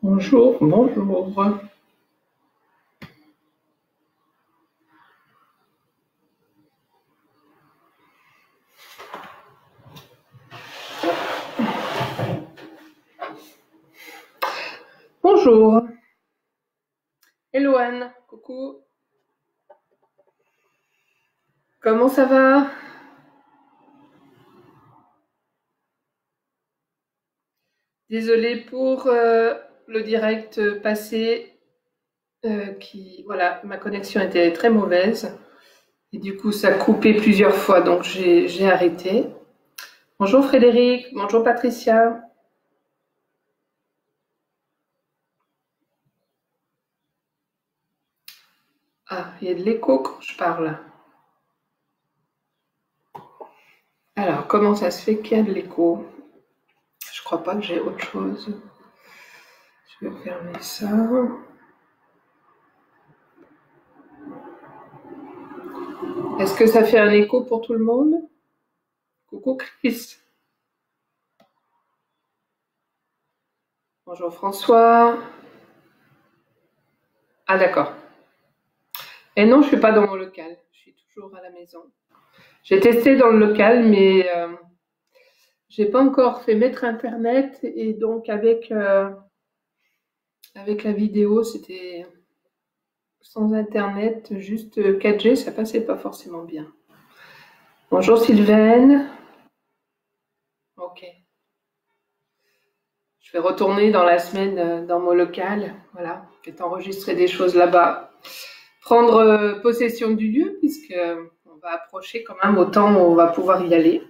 Bonjour, bonjour. Bonjour. Hello Anne, coucou. Comment ça va? Désolée pour le direct passé voilà, ma connexion était très mauvaise et du coup ça a coupé plusieurs fois donc j'ai arrêté. Bonjour Frédéric, bonjour Patricia. Ah, il y a de l'écho quand je parle. Alors, comment ça se fait qu'il y a de l'écho? Je crois pas que j'ai autre chose. Je vais fermer ça. Est-ce que ça fait un écho pour tout le monde? Coucou Chris. Bonjour François. Ah d'accord. Et non, je suis pas dans mon local. Je suis toujours à la maison. J'ai testé dans le local, mais j'ai pas encore fait mettre internet et donc avec la vidéo, c'était sans internet, juste 4G, ça passait pas forcément bien. Bonjour Sylvaine. Ok. Je vais retourner dans la semaine dans mon local, voilà, je vais enregistrer des choses là-bas. Prendre possession du lieu, puisque on va approcher quand même au temps où on va pouvoir y aller.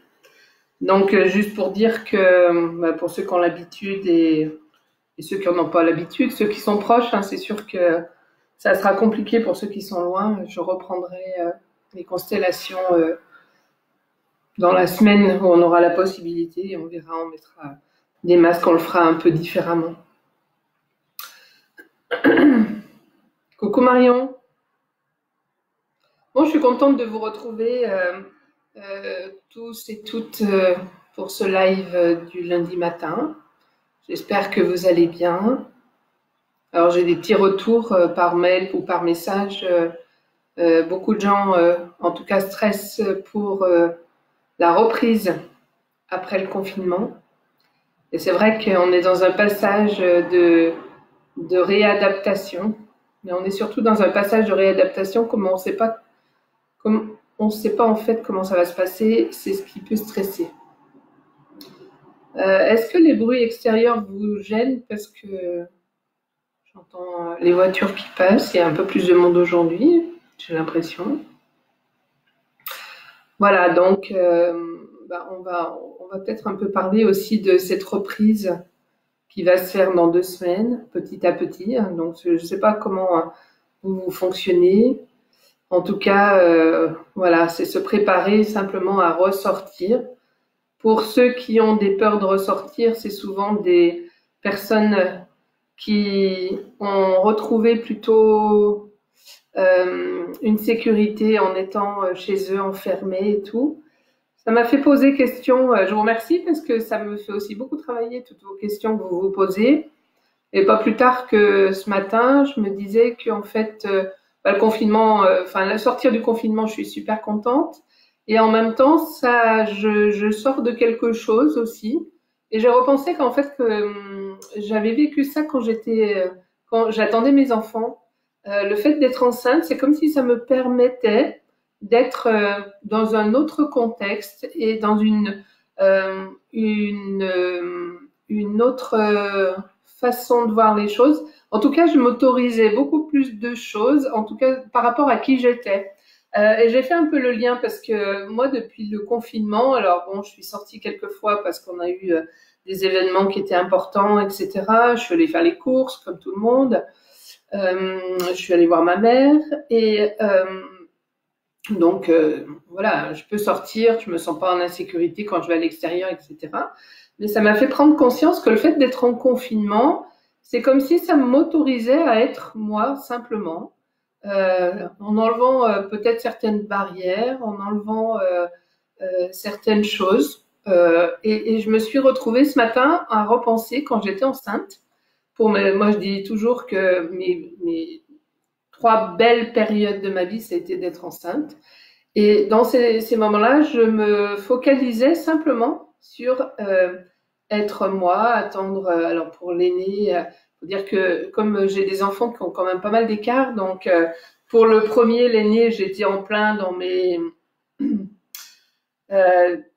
Donc, juste pour dire que pour ceux qui ont l'habitude et ceux qui n'en ont pas l'habitude, ceux qui sont proches, hein, c'est sûr que ça sera compliqué pour ceux qui sont loin. Je reprendrai les constellations dans la semaine où on aura la possibilité et on verra, on mettra des masques, on le fera un peu différemment. Coucou Marion. Bon, je suis contente de vous retrouver tous et toutes pour ce live du lundi matin. J'espère que vous allez bien. Alors j'ai des petits retours par mail ou par message. Beaucoup de gens, en tout cas, stressent pour la reprise après le confinement. Et c'est vrai qu'on est dans un passage de réadaptation, mais on est surtout dans un passage de réadaptation comme on ne sait pas en fait comment ça va se passer, c'est ce qui peut stresser. Est-ce que les bruits extérieurs vous gênent? Parce que j'entends les voitures qui passent, il y a un peu plus de monde aujourd'hui, j'ai l'impression. Voilà, donc on va peut-être un peu parler aussi de cette reprise qui va se faire dans 2 semaines, petit à petit. Donc je ne sais pas comment vous fonctionnez. En tout cas, voilà, c'est se préparer simplement à ressortir. Pour ceux qui ont des peurs de ressortir, c'est souvent des personnes qui ont retrouvé plutôt une sécurité en étant chez eux, enfermés et tout. Ça m'a fait poser question. Je vous remercie parce que ça me fait aussi beaucoup travailler toutes vos questions que vous vous posez. Et pas plus tard que ce matin, je me disais qu'en fait, le confinement, la sortir du confinement, je suis super contente. Et en même temps, je sors de quelque chose aussi. Et j'ai repensé qu'en fait, j'avais vécu ça quand j'attendais mes enfants. Le fait d'être enceinte, c'est comme si ça me permettait d'être dans un autre contexte et dans une autre façon de voir les choses. En tout cas, je m'autorisais beaucoup plus de choses, en tout cas par rapport à qui j'étais. Et j'ai fait un peu le lien parce que moi, depuis le confinement, alors bon, je suis sortie quelques fois parce qu'on a eu des événements qui étaient importants, etc. Je suis allée faire les courses comme tout le monde. Je suis allée voir ma mère et donc voilà, je peux sortir, je me sens pas en insécurité quand je vais à l'extérieur, etc. Mais ça m'a fait prendre conscience que le fait d'être en confinement, c'est comme si ça m'autorisait à être moi simplement, en enlevant peut-être certaines barrières, en enlevant certaines choses. Et je me suis retrouvée ce matin à repenser quand j'étais enceinte. Moi, je dis toujours que mes trois belles périodes de ma vie, ça a été d'être enceinte. Et dans ces moments-là, je me focalisais simplement sur être moi, attendre. Alors pour l'aîné, faut dire que comme j'ai des enfants qui ont quand même pas mal d'écart, donc pour le premier, l'aîné, j'étais en plein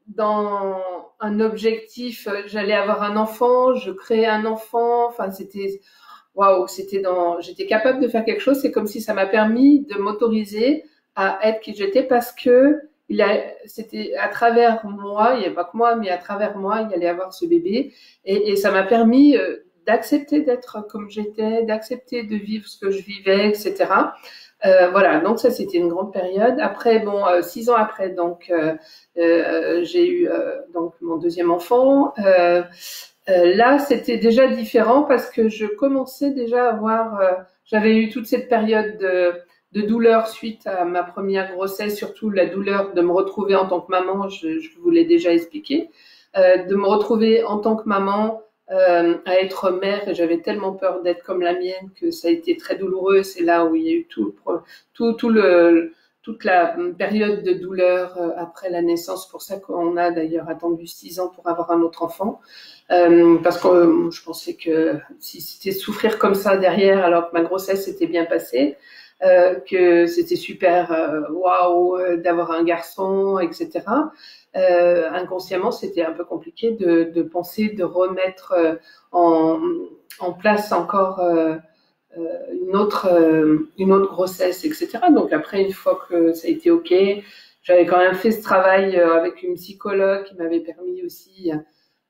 dans un objectif. J'allais avoir un enfant, je créais un enfant. Enfin, c'était waouh, j'étais capable de faire quelque chose. C'est comme si ça m'a permis de m'autoriser à être qui j'étais parce que c'était à travers moi, il n'y avait pas que moi, mais à travers moi, il y allait avoir ce bébé. Et ça m'a permis d'accepter d'être comme j'étais, d'accepter de vivre ce que je vivais, etc. Voilà, donc ça c'était une grande période. Après, bon, 6 ans après, donc j'ai eu donc mon deuxième enfant. Là, c'était déjà différent parce que je commençais déjà à avoir, j'avais eu toute cette période de douleur suite à ma première grossesse, surtout la douleur de me retrouver en tant que maman, je vous l'ai déjà expliqué, de me retrouver en tant que maman, à être mère, et j'avais tellement peur d'être comme la mienne que ça a été très douloureux. C'est là où il y a eu toute la période de douleur après la naissance. Pour ça qu'on a d'ailleurs attendu 6 ans pour avoir un autre enfant. Parce que je pensais que si c'était souffrir comme ça derrière, alors que ma grossesse s'était bien passée, que c'était super, waouh, d'avoir un garçon, etc. Inconsciemment, c'était un peu compliqué de penser de remettre en place encore une autre grossesse, etc. Donc après, une fois que ça a été OK, j'avais quand même fait ce travail avec une psychologue qui m'avait permis aussi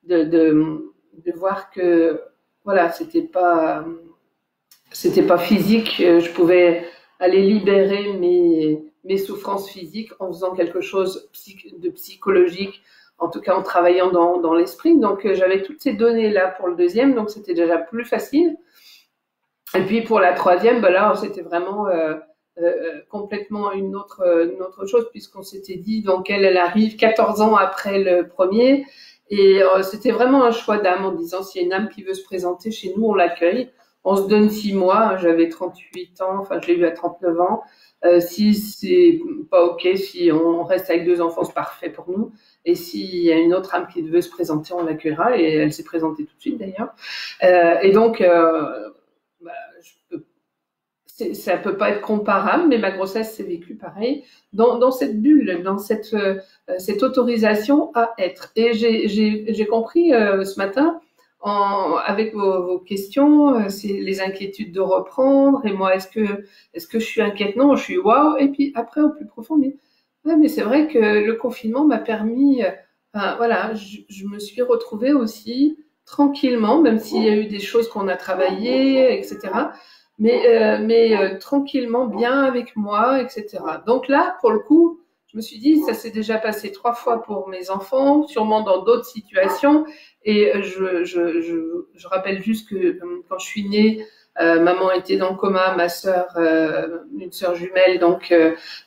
de voir que voilà, c'était pas physique. Je pouvais aller libérer mes souffrances physiques en faisant quelque chose de psychologique, en tout cas en travaillant dans l'esprit. Donc j'avais toutes ces données-là pour le deuxième, donc c'était déjà plus facile. Et puis pour la troisième, ben là, c'était vraiment complètement une autre chose, puisqu'on s'était dit donc elle arrive 14 ans après le premier. Et c'était vraiment un choix d'âme en disant s'il y a une âme qui veut se présenter chez nous, on l'accueille. On se donne 6 mois. J'avais 38 ans, enfin je l'ai eu à 39 ans. Si c'est pas OK, si on reste avec 2 enfants, c'est parfait pour nous. Et s'il y a une autre âme qui veut se présenter, on l'accueillera. Et elle s'est présentée tout de suite d'ailleurs. Et donc, bah, ça peut pas être comparable, mais ma grossesse s'est vécue pareil, dans cette bulle, dans cette autorisation à être. Et j'ai compris ce matin, avec vos questions, c'est les inquiétudes de reprendre. Et moi, est-ce que je suis inquiète? Non, je suis waouh. Et puis après, au plus profond, ouais, mais c'est vrai que le confinement m'a permis, enfin, voilà, je me suis retrouvée aussi tranquillement, même s'il y a eu des choses qu'on a travaillées, etc. Mais tranquillement, bien avec moi, etc. Donc là, pour le coup, je me suis dit, ça s'est déjà passé 3 fois pour mes enfants, sûrement dans d'autres situations. Et je rappelle juste que quand je suis née, maman était dans le coma, ma sœur, une sœur jumelle, donc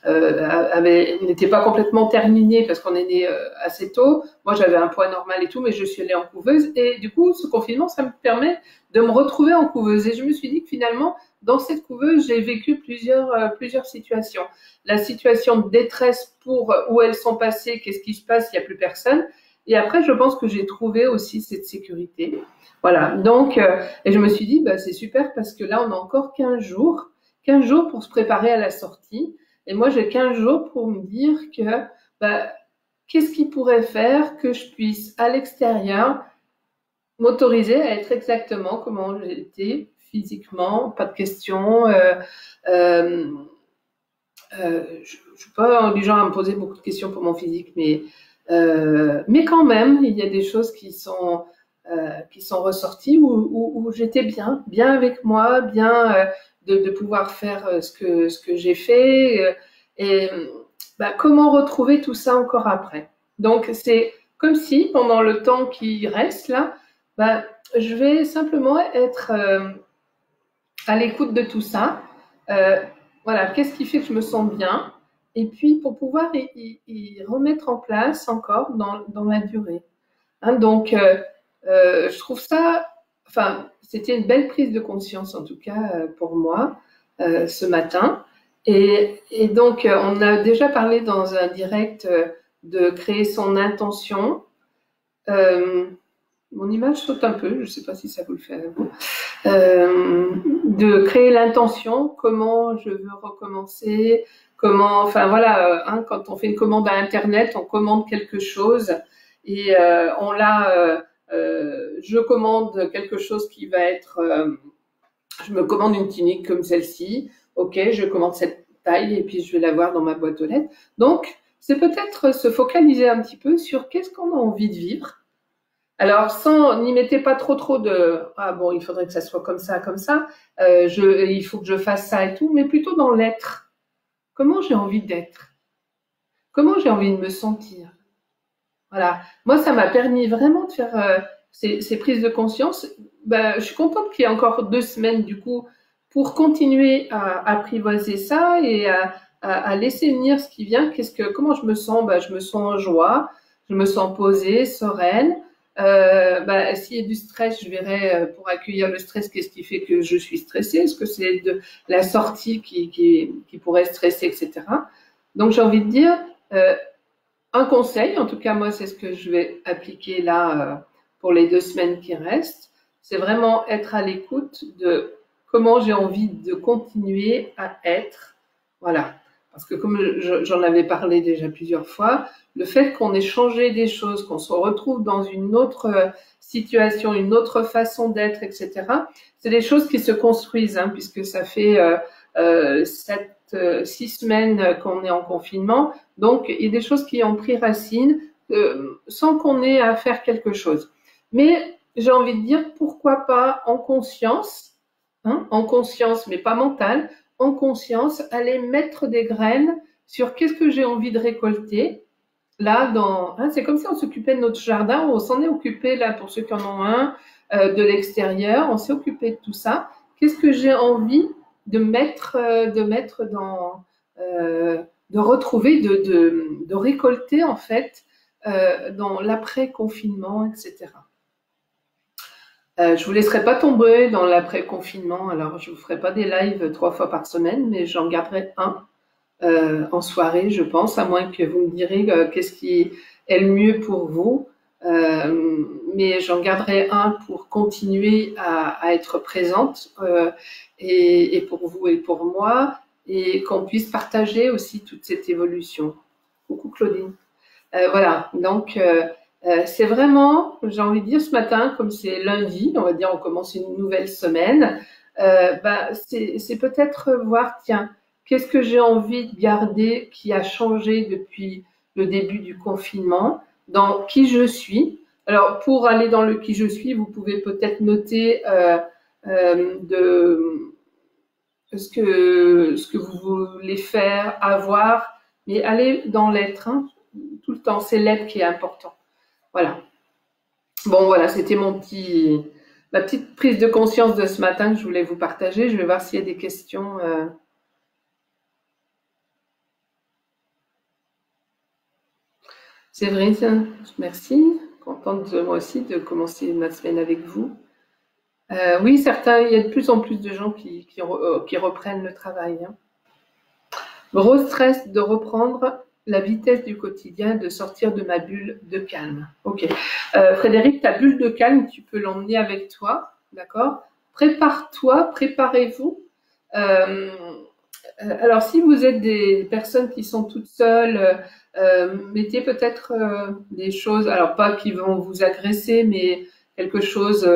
n'était pas complètement terminée parce qu'on est né assez tôt. Moi, j'avais un poids normal et tout, mais je suis allée en couveuse. Et du coup, ce confinement, ça me permet de me retrouver en couveuse. Et je me suis dit que finalement, dans cette couveuse, j'ai vécu plusieurs situations. La situation de détresse pour où elles sont passées, qu'est-ce qui se passe, il n'y a plus personne. Et après, je pense que j'ai trouvé aussi cette sécurité. Voilà. Donc, et je me suis dit, bah, c'est super parce que là, on a encore 15 jours pour se préparer à la sortie. Et moi, j'ai 15 jours pour me dire que, bah, qu'est-ce qui pourrait faire que je puisse, à l'extérieur, m'autoriser à être exactement comment j'étais physiquement, pas de questions. Je suis pas du genre à me poser beaucoup de questions pour mon physique, mais quand même, il y a des choses qui sont ressorties où j'étais bien avec moi, bien de pouvoir faire ce que j'ai fait. Et bah, comment retrouver tout ça encore après? Donc c'est comme si pendant le temps qui reste là, Ben, je vais simplement être à l'écoute de tout ça. Euh, voilà, qu'est-ce qui fait que je me sens bien? Et puis, pour pouvoir y remettre en place encore dans la durée. Hein, donc, je trouve ça, enfin, c'était une belle prise de conscience, en tout cas pour moi, ce matin. Et donc, on a déjà parlé dans un direct de créer son intention. Euh, Mon image saute un peu, je ne sais pas si ça vous le fait à vous. De créer l'intention, comment je veux recommencer, comment, enfin voilà, hein, quand on fait une commande à Internet, on commande quelque chose et je commande quelque chose qui va être, je me commande une tunique comme celle-ci, ok, je commande cette taille et puis je vais l'avoir dans ma boîte aux lettres. Donc, c'est peut-être se focaliser un petit peu sur qu'est-ce qu'on a envie de vivre. Alors, n'y mettez pas trop de ah bon, il faudrait que ça soit comme ça, il faut que je fasse ça et tout, mais plutôt dans l'être. Comment j'ai envie d'être? Comment j'ai envie de me sentir? Voilà. Moi, ça m'a permis vraiment de faire ces prises de conscience. Ben, je suis contente qu'il y ait encore 2 semaines du coup pour continuer à apprivoiser ça et à laisser venir ce qui vient. Comment je me sens? Ben, je me sens en joie, je me sens posée, sereine. S'il y a du stress, je verrai pour accueillir le stress, qu'est-ce qui fait que je suis stressée? Est-ce que c'est de la sortie qui pourrait stresser, etc. Donc j'ai envie de dire, un conseil, en tout cas moi c'est ce que je vais appliquer là pour les 2 semaines qui restent, c'est vraiment être à l'écoute de comment j'ai envie de continuer à être. Voilà. Parce que comme j'en avais parlé déjà plusieurs fois, le fait qu'on ait changé des choses, qu'on se retrouve dans une autre situation, une autre façon d'être, etc., c'est des choses qui se construisent, hein, puisque ça fait 6 semaines qu'on est en confinement. Donc, il y a des choses qui ont pris racine sans qu'on ait à faire quelque chose. Mais j'ai envie de dire, pourquoi pas en conscience, hein, en conscience, mais pas mentale, en conscience, aller mettre des graines sur qu'est-ce que j'ai envie de récolter. Là, hein, c'est comme si on s'occupait de notre jardin, on s'en est occupé là pour ceux qui en ont un, de l'extérieur, on s'est occupé de tout ça. Qu'est-ce que j'ai envie de mettre de retrouver, de récolter en fait dans l'après-confinement, etc. Je vous laisserai pas tomber dans l'après-confinement. Alors, je vous ferai pas des lives 3 fois par semaine, mais j'en garderai un en soirée, je pense, à moins que vous me direz qu'est-ce qui est le mieux pour vous. Mais j'en garderai un pour continuer à être présente et pour vous et pour moi, et qu'on puisse partager aussi toute cette évolution. Coucou Claudine. Voilà, donc c'est vraiment, j'ai envie de dire ce matin, comme c'est lundi, on va dire on commence une nouvelle semaine, c'est peut-être voir, tiens, qu'est-ce que j'ai envie de garder qui a changé depuis le début du confinement, dans qui je suis. Alors pour aller dans le qui je suis, vous pouvez peut-être noter de ce que vous voulez faire, avoir, mais aller dans l'être, hein, tout le temps, c'est l'être qui est important. Voilà. Bon, voilà, c'était ma petite prise de conscience de ce matin que je voulais vous partager. Je vais voir s'il y a des questions. Séverine, merci. Contente moi aussi de commencer ma semaine avec vous. Oui, il y a de plus en plus de gens qui reprennent le travail, hein. Gros stress de reprendre la vitesse du quotidien, de sortir de ma bulle de calme. Ok. Frédéric, ta bulle de calme, tu peux l'emmener avec toi, d'accord? Prépare-toi, préparez-vous. Alors, si vous êtes des personnes qui sont toutes seules, mettez peut-être des choses, alors pas qui vont vous agresser, mais quelque chose,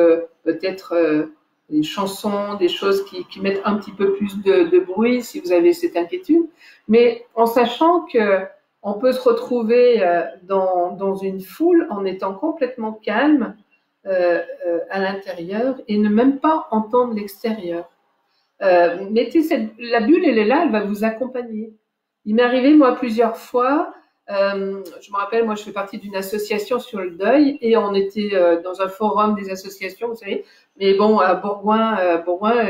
peut-être des chansons, des choses qui mettent un petit peu plus de bruit si vous avez cette inquiétude, mais en sachant que on peut se retrouver dans une foule en étant complètement calme à l'intérieur et ne même pas entendre l'extérieur. La bulle, elle est là, elle va vous accompagner. Il m'est arrivé, moi, plusieurs fois, Je me rappelle, moi, je fais partie d'une association sur le deuil et on était dans un forum des associations, vous savez. Mais bon, à Bourgoin,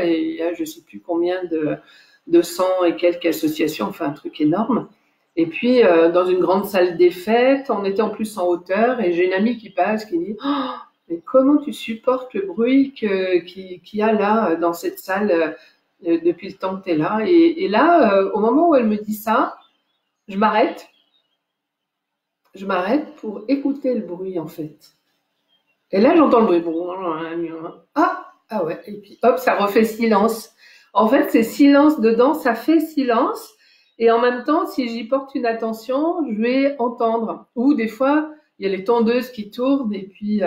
il y a je sais plus combien de 100 et quelques associations, enfin un truc énorme. Et puis, dans une grande salle des fêtes, on était en plus en hauteur et j'ai une amie qui passe qui dit oh, mais comment tu supportes le bruit qu'il y a là dans cette salle depuis le temps que tu es là et là, au moment où elle me dit ça, je m'arrête pour écouter le bruit en fait. Et là, j'entends le bruit. Ah ouais. Et puis hop, ça refait silence. En fait, c'est silence dedans, ça fait silence. Et en même temps, si j'y porte une attention, je vais entendre. Ou des fois, il y a les tondeuses qui tournent et puis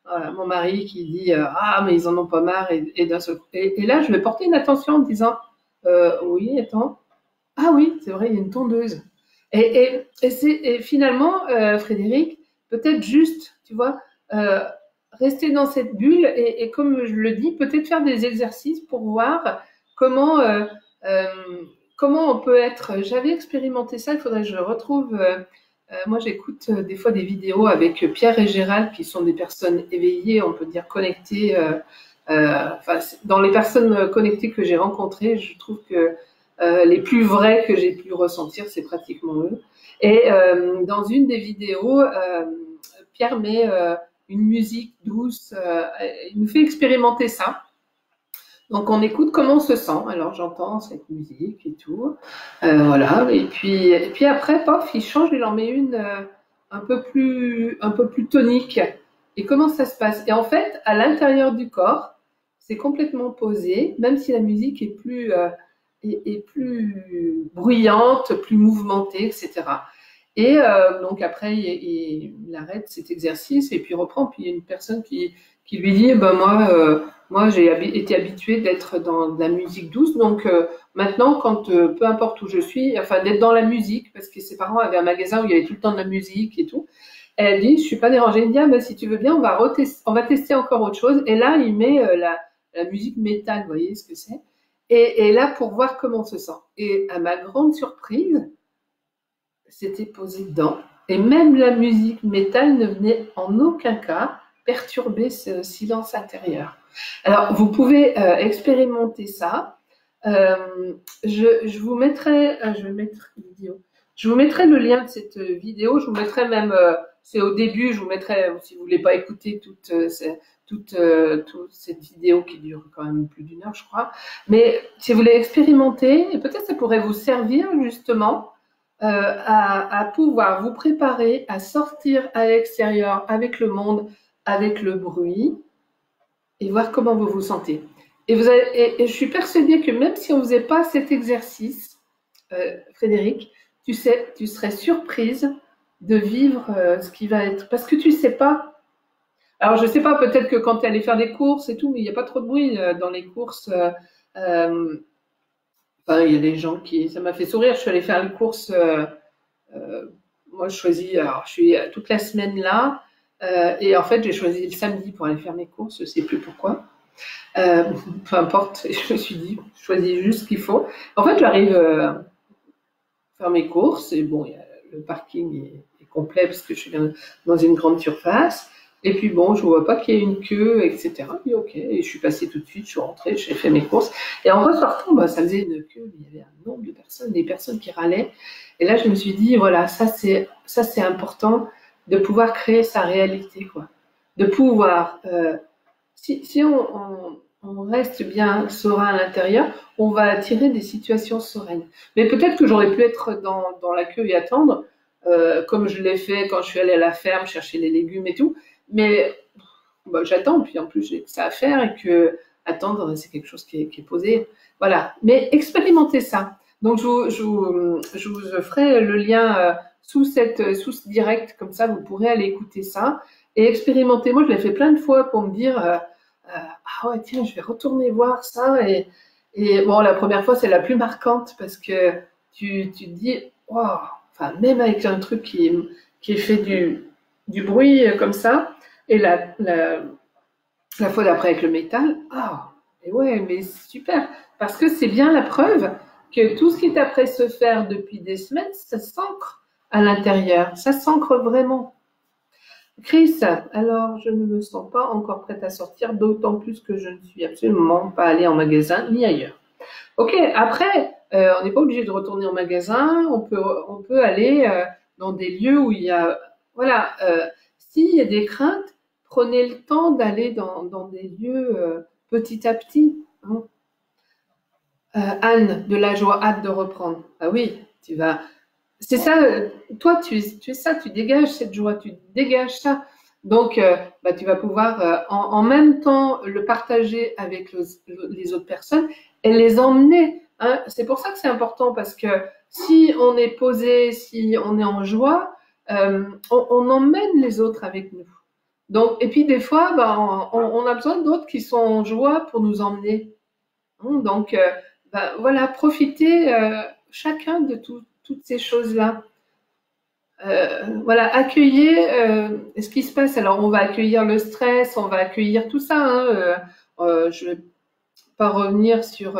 voilà, mon mari qui dit ah mais ils en ont pas marre et d'un seul coup. Et là, je vais porter une attention en disant oui, attends. Ah oui, c'est vrai, il y a une tondeuse. Et finalement, Frédéric, peut-être juste, tu vois, euh, rester dans cette bulle et comme je le dis, peut-être faire des exercices pour voir comment, euh, euh, comment on peut être. J'avais expérimenté ça, il faudrait que je retrouve. Moi, j'écoute des fois des vidéos avec Pierre et Gérald, qui sont des personnes éveillées, on peut dire connectées. Enfin, dans les personnes connectées que j'ai rencontrées, je trouve que les plus vrais que j'ai pu ressentir, c'est pratiquement eux. Et dans une des vidéos, Pierre met une musique douce, il nous fait expérimenter ça. Donc on écoute comment on se sent. Alors j'entends cette musique et tout, voilà. Et puis après, pof, il change, il en met une un peu plus tonique. Et comment ça se passe? Et en fait, à l'intérieur du corps, c'est complètement posé, même si la musique est plus bruyante, plus mouvementée, etc. Et donc après, il arrête cet exercice et puis il reprend. Puis il y a une personne qui lui dit, ben moi j'ai été habituée d'être dans de la musique douce, donc maintenant, quand peu importe où je suis, enfin d'être dans la musique, parce que ses parents avaient un magasin où il y avait tout le temps de la musique et tout. Elle dit, je suis pas dérangée. Il dit, ah, ben, si tu veux bien, on va tester encore autre chose. Et là, il met la musique métal, vous voyez ce que c'est. Et là, pour voir comment on se sent. Et à ma grande surprise, c'était posé dedans. Et même la musique métal ne venait en aucun cas perturber ce silence intérieur. Alors, vous pouvez expérimenter ça. Je vous mettrai, je vais mettre une vidéo. Je vous mettrai le lien de cette vidéo. Je vous mettrai même, c'est au début, je vous mettrai, si vous voulez pas écouter toute cette vidéo qui dure quand même plus d'une heure, je crois. Mais si vous voulez expérimenter, et peut-être ça pourrait vous servir justement à pouvoir vous préparer à sortir à l'extérieur avec le monde, avec le bruit, et voir comment vous vous sentez. Et je suis persuadée que même si on ne faisait pas cet exercice, Frédéric, tu serais surprise de vivre ce qui va être. Parce que tu ne sais pas. Alors, je ne sais pas, peut-être que quand tu es allé faire des courses et tout, mais il n'y a pas trop de bruit dans les courses. Enfin, il y a des gens qui. Ça m'a fait sourire. Je suis allée faire les courses. Moi, je choisis. Alors, je suis toute la semaine là. Et en fait, j'ai choisi le samedi pour aller faire mes courses. Je ne sais plus pourquoi. Peu importe. Je me suis dit, je choisis juste ce qu'il faut. En fait, j'arrive faire mes courses. Et bon, le parking est complet parce que je suis dans une grande surface. Et puis bon, je ne vois pas qu'il y ait une queue, etc. Et ok, et je suis passée tout de suite, je suis rentrée, j'ai fait mes courses. Et en ressortant, bah, ça faisait une queue, il y avait un nombre de personnes, des personnes qui râlaient. Et là, je me suis dit, voilà, ça c'est important de pouvoir créer sa réalité, quoi. De pouvoir, si on reste bien serein à l'intérieur, on va attirer des situations sereines. Mais peut-être que j'aurais pu être dans la queue et attendre, comme je l'ai fait quand je suis allée à la ferme chercher les légumes et tout. Mais bah, j'attends, puis en plus j'ai que ça à faire et que attendre, c'est quelque chose qui est posé. Voilà. Mais expérimentez ça. Donc je vous ferai le lien sous ce direct, comme ça vous pourrez aller écouter ça et expérimenter. Moi je l'ai fait plein de fois pour me dire ah ouais tiens je vais retourner voir ça et bon la première fois c'est la plus marquante parce que tu te dis waouh, enfin même avec un truc qui fait du bruit comme ça. Et la fois d'après avec le métal, ah, et ouais, mais super, parce que c'est bien la preuve que tout ce qui est après se faire depuis des semaines, ça s'ancre à l'intérieur. Ça s'ancre vraiment. Chris, alors je ne me sens pas encore prête à sortir, d'autant plus que je ne suis absolument pas allée en magasin ni ailleurs. Ok, après, on n'est pas obligé de retourner au magasin, on peut aller dans des lieux où il y a, voilà, s'il y a des craintes, prenez le temps d'aller dans des lieux petit à petit. Hein. Anne, de la joie, hâte de reprendre. Ah oui, tu vas. C'est ça, toi, tu es ça, tu dégages cette joie, tu dégages ça. Donc, bah, tu vas pouvoir en même temps le partager avec les autres personnes et les emmener. Hein. C'est pour ça que c'est important parce que si on est posé, si on est en joie, on emmène les autres avec nous. Donc, et puis des fois, bah, on a besoin d'autres qui sont en joie pour nous emmener. Hein. Donc, bah, voilà, profitez chacun de toutes ces choses-là. Voilà, accueillir ce qui se passe. Alors, on va accueillir le stress, on va accueillir tout ça. Hein, je ne vais pas revenir sur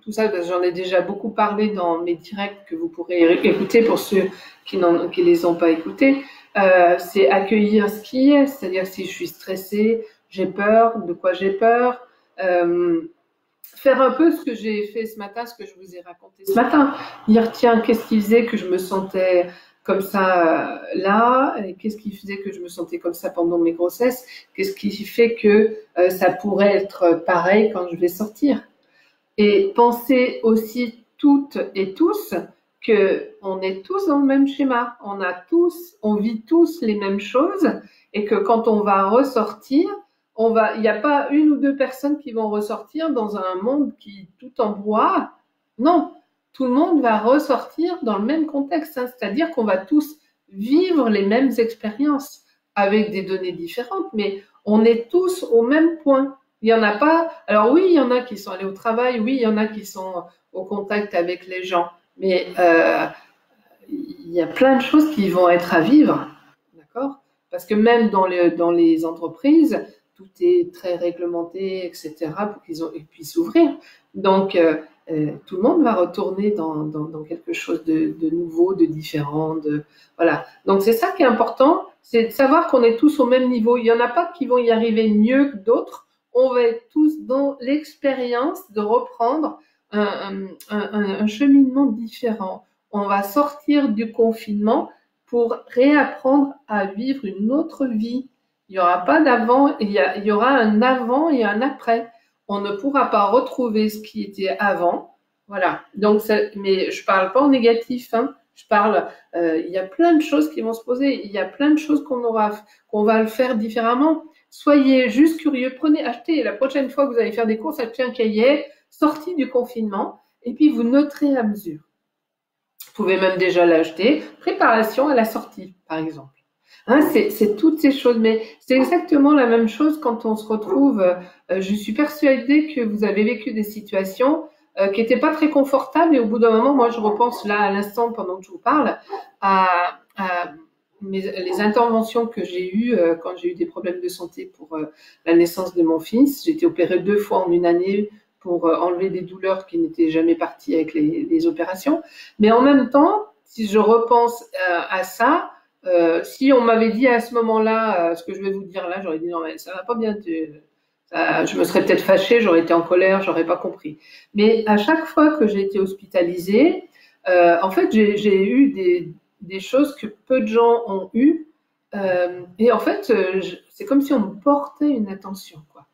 tout ça, parce que j'en ai déjà beaucoup parlé dans mes directs que vous pourrez écouter pour ceux qui ne les ont pas écoutés. C'est accueillir ce qui est, c'est-à-dire si je suis stressée, j'ai peur, de quoi j'ai peur. Faire un peu ce que j'ai fait ce matin, ce que je vous ai raconté ce matin. Dire, tiens, qu'est-ce qui faisait que je me sentais comme ça là? Qu'est-ce qui faisait que je me sentais comme ça pendant mes grossesses? Qu'est-ce qui fait que ça pourrait être pareil quand je vais sortir? Et penser aussi toutes et tous que on est tous dans le même schéma. On vit tous les mêmes choses et que quand on va ressortir, il n'y a pas une ou deux personnes qui vont ressortir dans un monde qui tout en bois. Non, tout le monde va ressortir dans le même contexte, hein, c'est-à-dire qu'on va tous vivre les mêmes expériences avec des données différentes, mais on est tous au même point. Il y en a pas. Alors oui, il y en a qui sont allés au travail, oui, il y en a qui sont au contact avec les gens, mais il y a plein de choses qui vont être à vivre, d'accord? Parce que même dans les entreprises, tout est très réglementé, etc., pour qu'ils puissent ouvrir. Donc, tout le monde va retourner dans quelque chose de nouveau, de différent. Voilà. Donc, c'est ça qui est important, c'est de savoir qu'on est tous au même niveau. Il n'y en a pas qui vont y arriver mieux que d'autres. On va être tous dans l'expérience de reprendre un cheminement différent. On va sortir du confinement pour réapprendre à vivre une autre vie. Il n'y aura pas d'avant, il y aura un avant et un après. On ne pourra pas retrouver ce qui était avant. Voilà. Donc, mais je parle pas en négatif. Hein. Je parle, il y a plein de choses qui vont se poser. Il y a plein de choses qu'on va le faire différemment. Soyez juste curieux. Achetez la prochaine fois que vous allez faire des courses, achetez un cahier sorti du confinement et puis vous noterez à mesure. Vous pouvez même déjà l'acheter. Préparation à la sortie, par exemple. Hein, c'est toutes ces choses, mais c'est exactement la même chose quand on se retrouve. Je suis persuadée que vous avez vécu des situations qui n'étaient pas très confortables et au bout d'un moment, moi je repense là à l'instant pendant que je vous parle à les interventions que j'ai eues quand j'ai eu des problèmes de santé pour la naissance de mon fils. J'ai été opérée 2 fois en une année pour enlever des douleurs qui n'étaient jamais parties avec les opérations. Mais en même temps, si je repense à ça, si on m'avait dit à ce moment-là ce que je vais vous dire là, j'aurais dit non mais ça va pas bien. Je me serais peut-être fâchée, j'aurais été en colère, j'aurais pas compris. Mais à chaque fois que j'ai été hospitalisée, en fait j'ai eu des choses que peu de gens ont eues. Et en fait, c'est comme si on me portait une attention, quoi.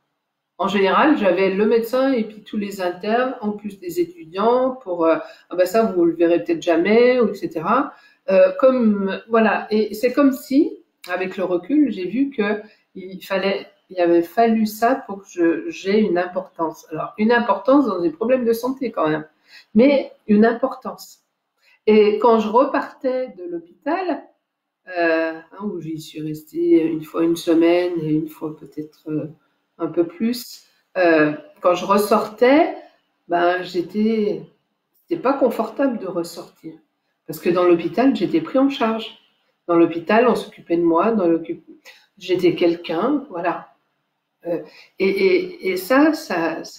En général, j'avais le médecin et puis tous les internes, en plus des étudiants, pour ah ben ça vous le verrez peut-être jamais, ou etc. Comme voilà, et c'est comme si, avec le recul, j'ai vu que il avait fallu ça pour que j'ai une importance. Alors une importance dans des problèmes de santé quand même, mais une importance. Et quand je repartais de l'hôpital, où j'y suis restée une fois une semaine et une fois peut-être un peu plus. Quand je ressortais, ben c'était pas confortable de ressortir parce que dans l'hôpital j'étais pris en charge. Dans l'hôpital on s'occupait de moi, j'étais quelqu'un, voilà. Et ça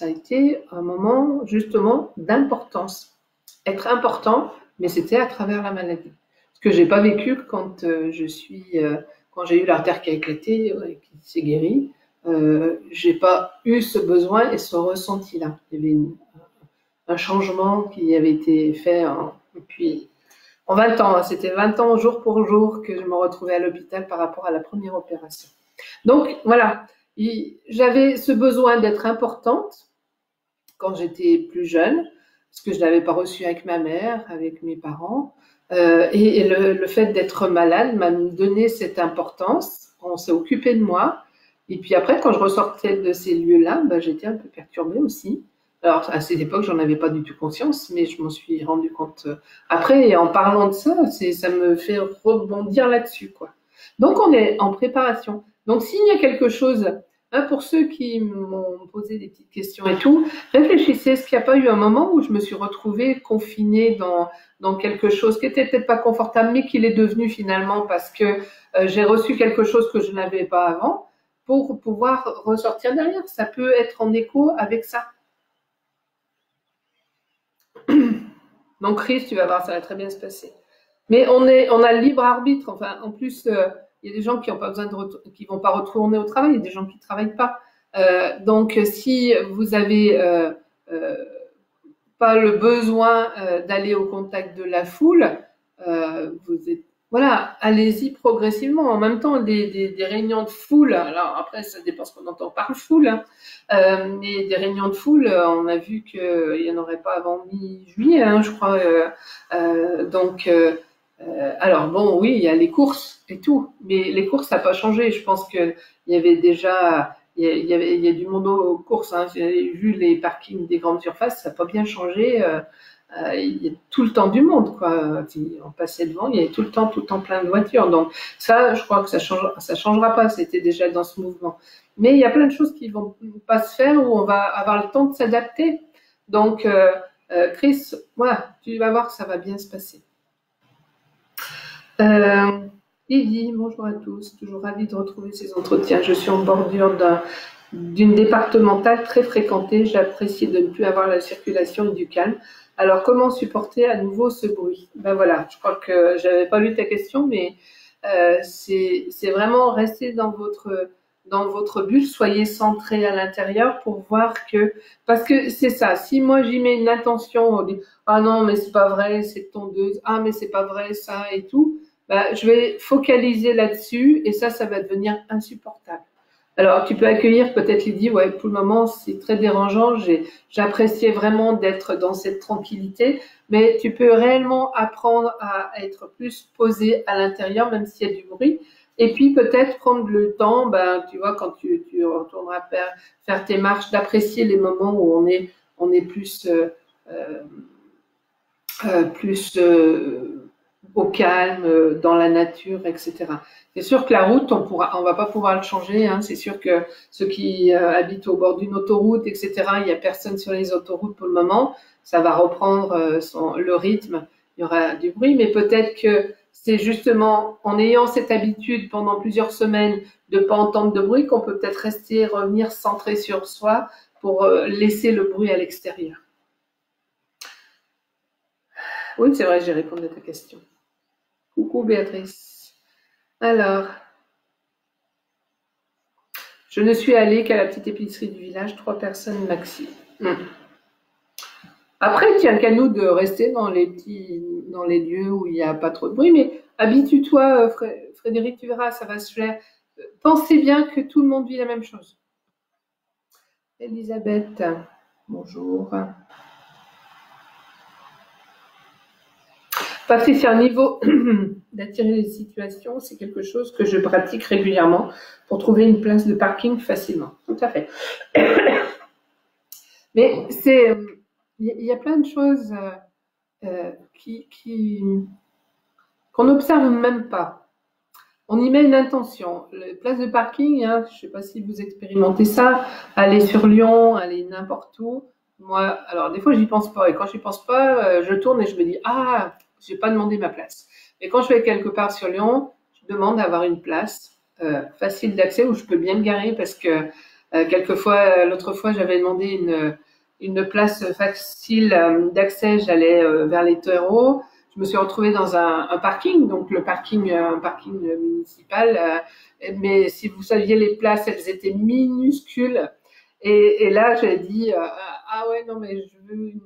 a été un moment justement d'importance. Être important mais c'était à travers la maladie. Ce que j'ai pas vécu quand quand j'ai eu l'artère qui a éclaté, qui s'est guérie, j'ai pas eu ce besoin et ce ressenti-là. Il y avait un changement qui avait été fait puis en 20 ans. C'était 20 ans jour pour jour que je me retrouvais à l'hôpital par rapport à la première opération. Donc voilà, j'avais ce besoin d'être importante quand j'étais plus jeune, parce que je ne l'avais pas reçu avec ma mère, avec mes parents. Et le fait d'être malade m'a donné cette importance. On s'est occupé de moi. Et puis après, quand je ressortais de ces lieux-là, j'étais un peu perturbée aussi. Alors, à cette époque, j'en avais pas du tout conscience, mais je m'en suis rendu compte après. Et en parlant de ça, ça me fait rebondir là-dessus, quoi. Donc, on est en préparation. Donc, s'il y a quelque chose, pour ceux qui m'ont posé des petites questions et tout, réfléchissez. Est-ce qu'il n'y a pas eu un moment où je me suis retrouvée confinée dans quelque chose qui était peut-être pas confortable, mais qui l'est devenu finalement parce que j'ai reçu quelque chose que je n'avais pas avant, pour pouvoir ressortir derrière. Ça peut être en écho avec ça. Donc, Chris, tu vas voir, ça va très bien se passer. Mais on a le libre arbitre. Enfin, en plus, il y a des gens qui n'ont pas besoin qui vont pas retourner au travail. Il y a des gens qui ne travaillent pas. Donc, si vous avez pas le besoin d'aller au contact de la foule, voilà, allez-y progressivement. En même temps, des réunions de foule, alors après, ça dépend ce qu'on entend par foule, hein, mais des réunions de foule, on a vu qu'il n'y en aurait pas avant mi-juillet, hein, je crois. Alors bon, oui, il y a les courses et tout, mais les courses, ça n'a pas changé. Je pense qu'il y avait déjà, il y a du monde aux courses. Hein. J'ai vu les parkings des grandes surfaces, ça n'a pas bien changé. Il y a tout le temps du monde, quoi. On passait devant, il y avait tout le temps plein de voitures. Donc ça, je crois que ça changera pas. C'était déjà dans ce mouvement. Mais il y a plein de choses qui vont pas se faire où on va avoir le temps de s'adapter. Donc, Chris, voilà, tu vas voir que ça va bien se passer. Lydie, bonjour à tous. Toujours ravie de retrouver ces entretiens. Je suis en bordure d'une départementale très fréquentée. J'apprécie de ne plus avoir la circulation et du calme. Alors, comment supporter à nouveau ce bruit? Ben voilà, je crois que j'avais pas lu ta question, mais c'est vraiment rester dans votre bulle, soyez centré à l'intérieur pour voir que, parce que c'est ça, si moi j'y mets une attention, on dit, ah non, mais c'est pas vrai, cette tondeuse, ah mais c'est pas vrai, ça et tout, je vais focaliser là-dessus et ça va devenir insupportable. Alors, tu peux accueillir peut-être Lydie, ouais, pour le moment, c'est très dérangeant. J'appréciais vraiment d'être dans cette tranquillité, mais tu peux réellement apprendre à être plus posé à l'intérieur, même s'il y a du bruit. Et puis, peut-être prendre le temps, tu vois, quand tu retourneras faire tes marches, d'apprécier les moments où on est plus, au calme, dans la nature, etc. C'est sûr que la route, on va pas pouvoir le changer. Hein. C'est sûr que ceux qui habitent au bord d'une autoroute, etc., il y a personne sur les autoroutes pour le moment. Ça va reprendre le rythme. Il y aura du bruit, mais peut-être que c'est justement en ayant cette habitude pendant plusieurs semaines de pas entendre de bruit qu'on peut peut-être rester, revenir centré sur soi pour laisser le bruit à l'extérieur. Oui, c'est vrai, j'ai répondu à ta question. Coucou Béatrice. Alors, je ne suis allée qu'à la petite épicerie du village, 3 personnes maxi. Après, il tient qu'à nous de rester dans les lieux où il n'y a pas trop de bruit, mais habitue-toi, Frédéric, tu verras, ça va se faire. Pensez bien que tout le monde vit la même chose. Elisabeth, bonjour. Patricia, au niveau d'attirer les situations, c'est quelque chose que je pratique régulièrement pour trouver une place de parking facilement. Tout à fait. Mais il y a plein de choses qu'on n'observe même pas. On y met une intention. La place de parking, hein, je ne sais pas si vous expérimentez ça, aller sur Lyon, aller n'importe où. Moi, alors des fois, j'y pense pas. Et quand j'y pense pas, je tourne et je me dis, ah, j'ai pas demandé ma place. Et quand je vais quelque part sur Lyon, je demande d'avoir une place facile d'accès où je peux bien me garer parce que quelquefois, l'autre fois, j'avais demandé une place facile d'accès. J'allais vers les terreaux. je me suis retrouvée dans un parking, donc le parking, un parking municipal. Mais si vous saviez les places, elles étaient minuscules. Et là, j'ai dit, ah ouais, non, mais je veux une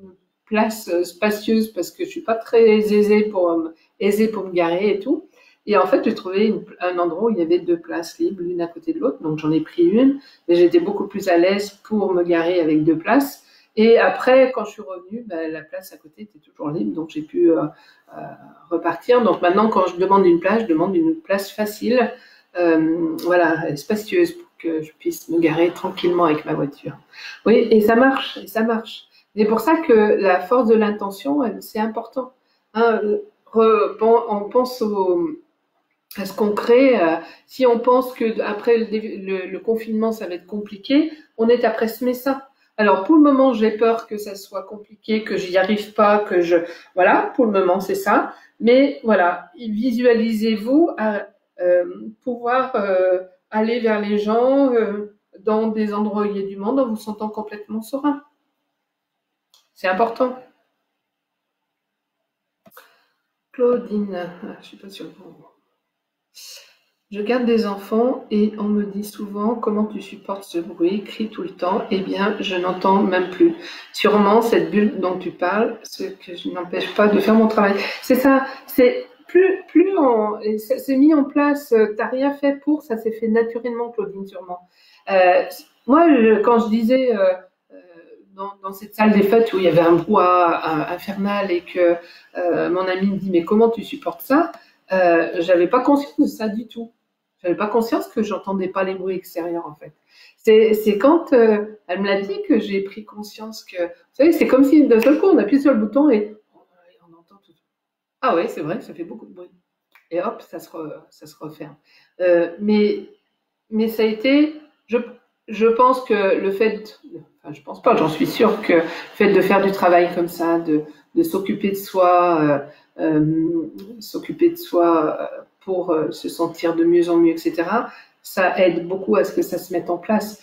place spacieuse parce que je suis pas très aisée pour me garer et tout. Et en fait, j'ai trouvé un endroit où il y avait deux places libres, l'une à côté de l'autre. Donc, j'en ai pris une, mais j'étais beaucoup plus à l'aise pour me garer avec deux places. Et après, quand je suis revenue, ben, la place à côté était toujours libre, donc j'ai pu repartir. Donc maintenant, quand je demande une place, je demande une place facile, voilà, spacieuse, pour que je puisse me garer tranquillement avec ma voiture. Oui, et ça marche, et ça marche. C'est pour ça que la force de l'intention, c'est important. Hein, on pense à ce qu'on crée. Si on pense que après le confinement, ça va être compliqué, on est à presmer ça. Alors pour le moment, j'ai peur que ça soit compliqué, que j'y arrive pas, voilà, pour le moment c'est ça. Mais voilà, visualisez-vous à pouvoir aller vers les gens dans des endroits où il y a du monde en vous sentant complètement serein. C'est important. Claudine, je suis pas sûre. Je garde des enfants et on me dit souvent comment tu supportes ce bruit, crie tout le temps. Eh bien, je n'entends même plus. Sûrement cette bulle dont tu parles, ce que je n'empêche pas de faire mon travail. C'est ça. C'est plus ça s'est mis en place. T'as rien fait pour, ça s'est fait naturellement, Claudine, sûrement. Euh, Moi, quand je disais dans cette salle des fêtes où il y avait un brouhaha infernal et que mon ami me dit mais comment tu supportes ça, j'avais pas conscience de ça du tout. J'avais pas conscience que j'entendais pas les bruits extérieurs en fait. C'est quand elle me l'a dit que j'ai pris conscience que, vous savez, c'est comme si d'un seul coup on appuie sur le bouton et on entend tout. Ah ouais, c'est vrai, ça fait beaucoup de bruit. Et hop, ça se referme. Mais ça a été, je pense que le fait, enfin je pense pas, j'en suis sûre que le fait de faire du travail comme ça, de s'occuper de soi, s'occuper de soi pour se sentir de mieux en mieux, etc., ça aide beaucoup à ce que ça se mette en place.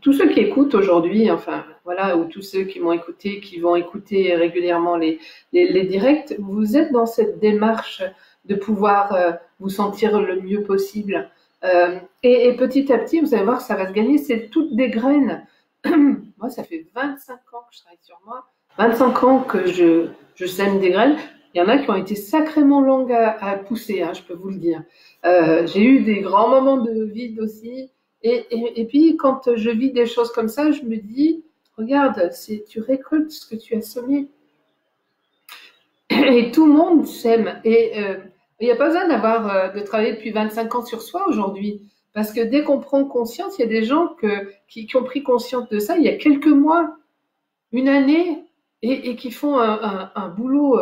Tous ceux qui écoutent aujourd'hui, enfin voilà, ou tous ceux qui m'ont écouté, qui vont écouter régulièrement les directs, vous êtes dans cette démarche de pouvoir vous sentir le mieux possible. Et petit à petit, vous allez voir, ça va se gagner. C'est toutes des graines. Moi, ça fait 25 ans que je travaille sur moi, 25 ans que je sème des graines. Il y en a qui ont été sacrément longues à pousser, hein, je peux vous le dire. J'ai eu des grands moments de vide aussi. Et puis, quand je vis des choses comme ça, je me dis, regarde, tu récoltes ce que tu as semé. Et tout le monde s'aime. Et il n'y a pas besoin de travailler depuis 25 ans sur soi aujourd'hui. Parce que dès qu'on prend conscience, il y a des gens qui ont pris conscience de ça il y a quelques mois, une année, et qui font un boulot,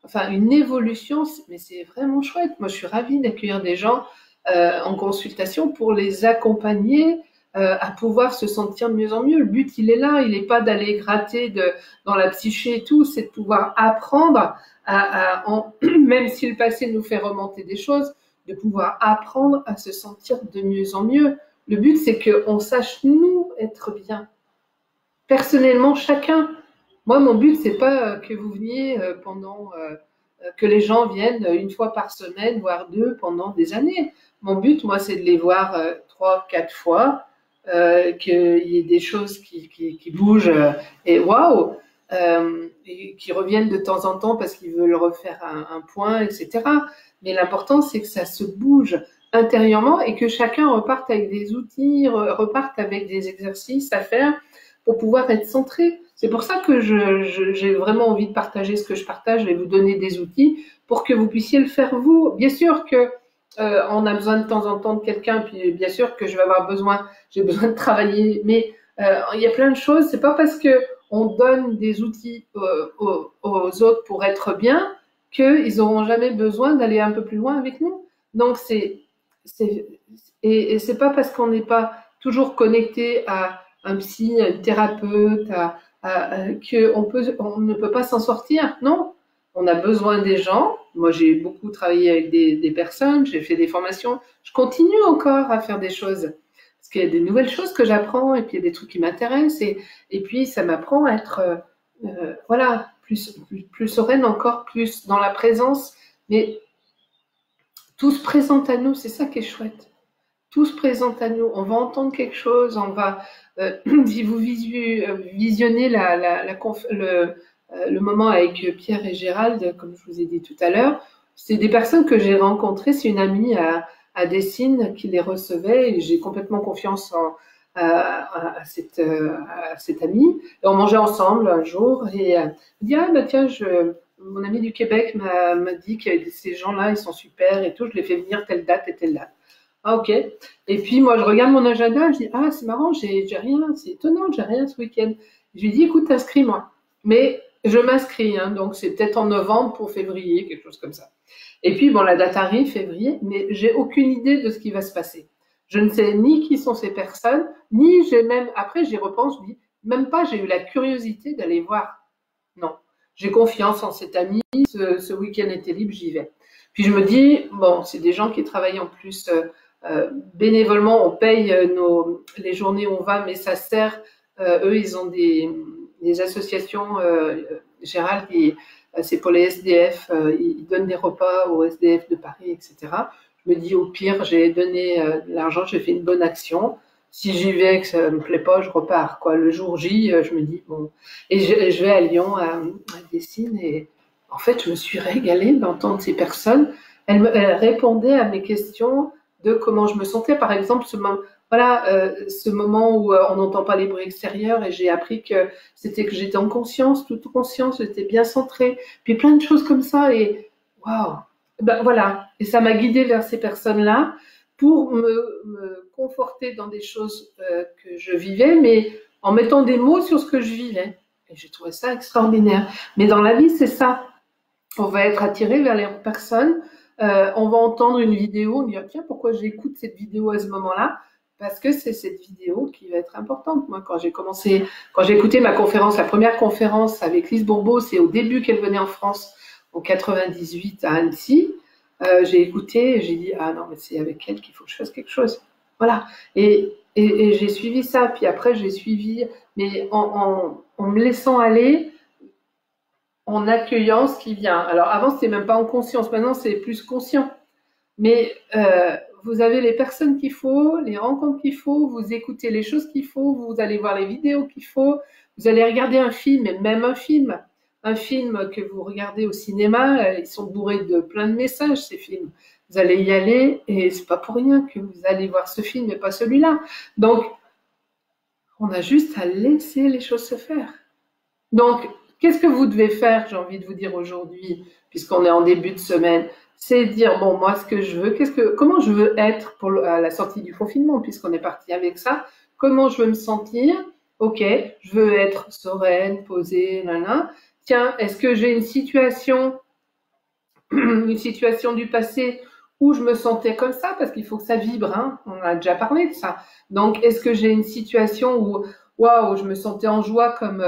enfin une évolution. Mais c'est vraiment chouette. Moi, je suis ravie d'accueillir des gens en consultation pour les accompagner à pouvoir se sentir de mieux en mieux. Le but, il est là. Il n'est pas d'aller gratter dans la psyché et tout. C'est de pouvoir apprendre même si le passé nous fait remonter des choses, de pouvoir apprendre à se sentir de mieux en mieux. Le but, c'est qu'on sache, nous, être bien. Personnellement, chacun. Moi, mon but, c'est pas que vous veniez que les gens viennent une fois par semaine, voire deux, pendant des années. Mon but, moi, c'est de les voir 3, 4 fois, qu'il y ait des choses qui bougent, et waouh! Et qui reviennent de temps en temps parce qu'ils veulent refaire un point, etc. Mais l'important, c'est que ça se bouge intérieurement et que chacun reparte avec des outils, reparte avec des exercices à faire pour pouvoir être centré. C'est pour ça que j'ai vraiment envie de partager ce que je partage et vous donner des outils pour que vous puissiez le faire vous. Bien sûr que on a besoin de temps en temps de quelqu'un, puis bien sûr que j'ai besoin de travailler, mais il y a plein de choses. C'est pas parce que on donne des outils aux autres pour être bien qu'ils n'auront jamais besoin d'aller un peu plus loin avec nous. Donc et c'est pas parce qu'on n'est pas toujours connecté à un psy, un thérapeute, on ne peut pas s'en sortir. Non, on a besoin des gens. Moi, j'ai beaucoup travaillé avec des personnes, j'ai fait des formations. Je continue encore à faire des choses. Parce qu'il y a des nouvelles choses que j'apprends et puis il y a des trucs qui m'intéressent. Et puis, ça m'apprend à être voilà, plus sereine encore, plus dans la présence, mais tout se présente à nous, c'est ça qui est chouette. Tout se présente à nous, on va entendre quelque chose, on va, si vous visionnez le moment avec Pierre et Gérald, comme je vous ai dit tout à l'heure, c'est des personnes que j'ai rencontrées, c'est une amie à Dessines qui les recevait et j'ai complètement confiance à cette amie. Et on mangeait ensemble un jour et elle me dit, ah bah tiens, mon ami du Québec m'a dit que ces gens-là, ils sont super et tout, je les fais venir telle date et telle date. Ah ok. Et puis moi je regarde mon agenda, je dis ah c'est marrant, j'ai rien, c'est étonnant, j'ai rien ce week-end. Je lui dis écoute inscris-moi. Mais je m'inscris, hein, donc c'est peut-être en novembre pour février, quelque chose comme ça. Et puis bon la date arrive février, mais j'ai aucune idée de ce qui va se passer. Je ne sais ni qui sont ces personnes, ni j'ai même après j'y repense, je dis même pas j'ai eu la curiosité d'aller voir. Non, j'ai confiance en cet ami. Ce week-end était libre, j'y vais. Puis je me dis bon c'est des gens qui travaillent en plus. Bénévolement, on paye les journées où on va, mais ça sert. Eux, ils ont des associations. Gérald, c'est pour les SDF. Ils donnent des repas aux SDF de Paris, etc. Je me dis, au pire, j'ai donné de l'argent, j'ai fait une bonne action. Si j'y vais et que ça me plaît pas, je repars. Quoi. Le jour J, je me dis, bon. Et je vais à Lyon, à Dessines, et en fait, je me suis régalée d'entendre ces personnes. Elles répondaient à mes questions de comment je me sentais. Par exemple, ce moment où on n'entend pas les bruits extérieurs et j'ai appris que c'était que j'étais en conscience, toute conscience, j'étais bien centrée. Puis plein de choses comme ça et waouh. Ben voilà. Et ça m'a guidée vers ces personnes-là pour me conforter dans des choses que je vivais, mais en mettant des mots sur ce que je vivais. Et j'ai trouvé ça extraordinaire. Mais dans la vie, c'est ça. On va être attiré vers les personnes. On va entendre une vidéo, on dit ah, tiens pourquoi j'écoute cette vidéo à ce moment-là? Parce que c'est cette vidéo qui va être importante. Moi, quand j'ai écouté ma conférence, la première conférence avec Lise Bourbeau, c'est au début qu'elle venait en France, en 98 à Annecy. J'ai écouté et j'ai dit ah non mais c'est avec elle qu'il faut que je fasse quelque chose. Voilà. Et j'ai suivi ça. Puis après j'ai suivi, mais en me laissant aller, en accueillant ce qui vient. Alors avant c'était même pas en conscience, maintenant c'est plus conscient. Mais vous avez les personnes qu'il faut, les rencontres qu'il faut, vous écoutez les choses qu'il faut, vous allez voir les vidéos qu'il faut, vous allez regarder un film, et même un film que vous regardez au cinéma, ils sont bourrés de plein de messages, ces films. Vous allez y aller, et c'est pas pour rien que vous allez voir ce film et pas celui-là. Donc, on a juste à laisser les choses se faire. Donc, qu'est-ce que vous devez faire, j'ai envie de vous dire aujourd'hui, puisqu'on est en début de semaine, c'est dire, bon, moi, ce que je veux, comment je veux être à la sortie du confinement, puisqu'on est parti avec ça, comment je veux me sentir, ok, je veux être sereine, posée, nanana. Tiens, est-ce que j'ai une situation du passé où je me sentais comme ça, parce qu'il faut que ça vibre, hein, on a déjà parlé de ça. Donc, est-ce que j'ai une situation où, waouh, je me sentais en joie comme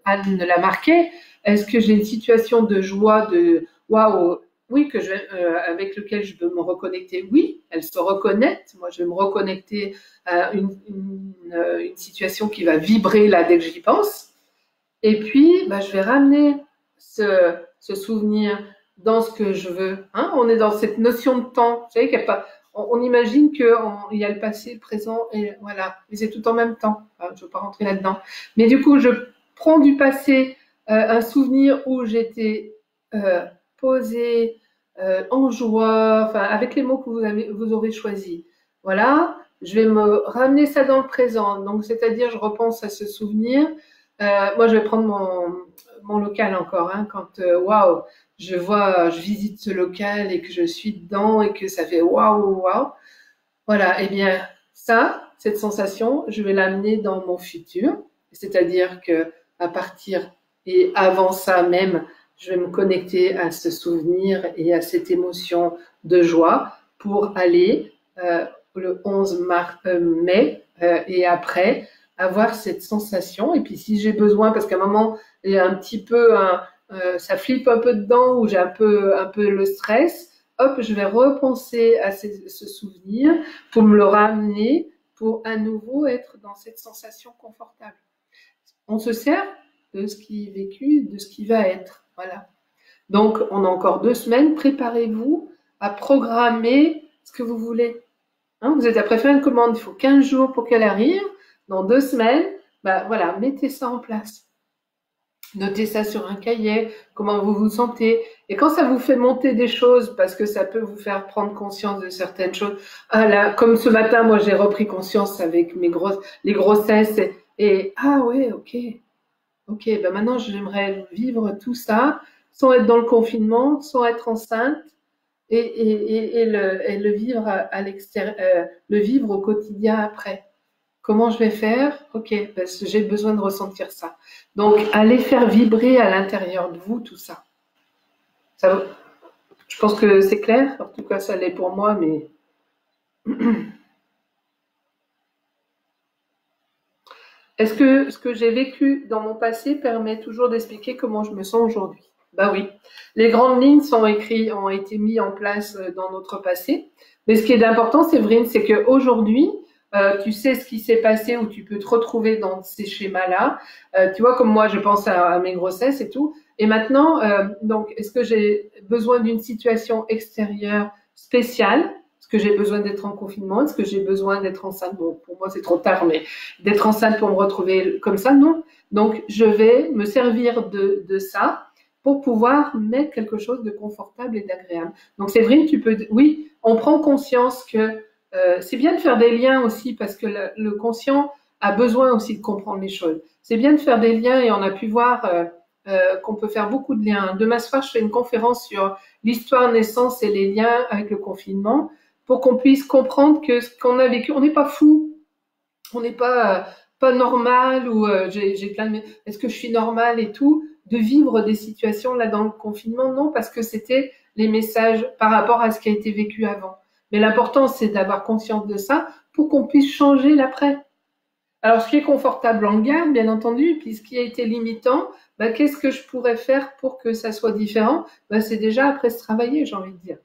Anne l'a marqué? Est-ce que j'ai une situation de joie, de waouh, oui, avec lequel je peux me reconnecter? Oui, elle se reconnecte. Moi, je vais me reconnecter à une situation qui va vibrer là dès que j'y pense. Et puis, bah, je vais ramener ce souvenir dans ce que je veux. Hein, on est dans cette notion de temps. Vous savez qu'il n'y a pas. On imagine qu'il y a le passé, le présent, et voilà. Mais c'est tout en même temps. Enfin, je ne veux pas rentrer là-dedans. Mais du coup, je prends du passé un souvenir où j'étais posée, en joie, enfin, avec les mots que vous aurez choisis. Voilà. Je vais me ramener ça dans le présent. Donc, c'est-à-dire, je repense à ce souvenir. Moi, je vais prendre mon local encore. Hein, quand waouh, je visite ce local et que je suis dedans et que ça fait waouh, waouh. Voilà. Eh bien, cette sensation, je vais l'amener dans mon futur. C'est-à-dire que à partir et avant ça même, je vais me connecter à ce souvenir et à cette émotion de joie pour aller le 11 mai et après avoir cette sensation. Et puis si j'ai besoin, parce qu'à un moment il y a un petit peu ça flippe un peu dedans ou j'ai un peu le stress, hop, je vais repenser à ce souvenir pour me le ramener pour à nouveau être dans cette sensation confortable. On se sert de ce qui est vécu, de ce qui va être. Voilà. Donc, on a encore 2 semaines. Préparez-vous à programmer ce que vous voulez. Hein, vous êtes après faire une commande, il faut 15 jours pour qu'elle arrive. Dans 2 semaines, bah voilà, mettez ça en place. Notez ça sur un cahier, comment vous vous sentez. Et quand ça vous fait monter des choses, parce que ça peut vous faire prendre conscience de certaines choses. Ah là, comme ce matin, moi j'ai repris conscience avec les grossesses ah ouais, ok, ben maintenant j'aimerais vivre tout ça sans être dans le confinement, sans être enceinte et le vivre à l'extérieur, le vivre au quotidien après. Comment je vais faire? Ok, parce que j'ai besoin de ressentir ça. Donc, allez faire vibrer à l'intérieur de vous tout ça. Je pense que c'est clair. En tout cas, ça l'est pour moi, mais est-ce que ce que j'ai vécu dans mon passé permet toujours d'expliquer comment je me sens aujourd'hui? Bah oui. Les grandes lignes ont été mises en place dans notre passé. Mais ce qui est important, Séverine, c'est qu'aujourd'hui, tu sais ce qui s'est passé où tu peux te retrouver dans ces schémas-là. Tu vois, comme moi, je pense à mes grossesses et tout. Et maintenant, donc, est-ce que j'ai besoin d'une situation extérieure spéciale? Est-ce que j'ai besoin d'être en confinement? Est-ce que j'ai besoin d'être enceinte? Bon, pour moi, c'est trop tard, mais d'être enceinte pour me retrouver comme ça, non. Donc, je vais me servir de ça pour pouvoir mettre quelque chose de confortable et d'agréable. Donc, Séverine, oui, on prend conscience que c'est bien de faire des liens aussi parce que le conscient a besoin aussi de comprendre les choses. C'est bien de faire des liens et on a pu voir qu'on peut faire beaucoup de liens. Demain soir, je fais une conférence sur l'histoire naissance et les liens avec le confinement pour qu'on puisse comprendre que ce qu'on a vécu, on n'est pas fou, on n'est pas normal ou j'ai plein de... Est-ce que je suis normale et tout? De vivre des situations là dans le confinement, non, parce que c'était les messages par rapport à ce qui a été vécu avant. Mais l'important, c'est d'avoir conscience de ça pour qu'on puisse changer l'après. Alors, ce qui est confortable, on le garde, bien entendu, puis ce qui a été limitant, bah, qu'est-ce que je pourrais faire pour que ça soit différent? Bah, c'est déjà après se travailler, j'ai envie de dire.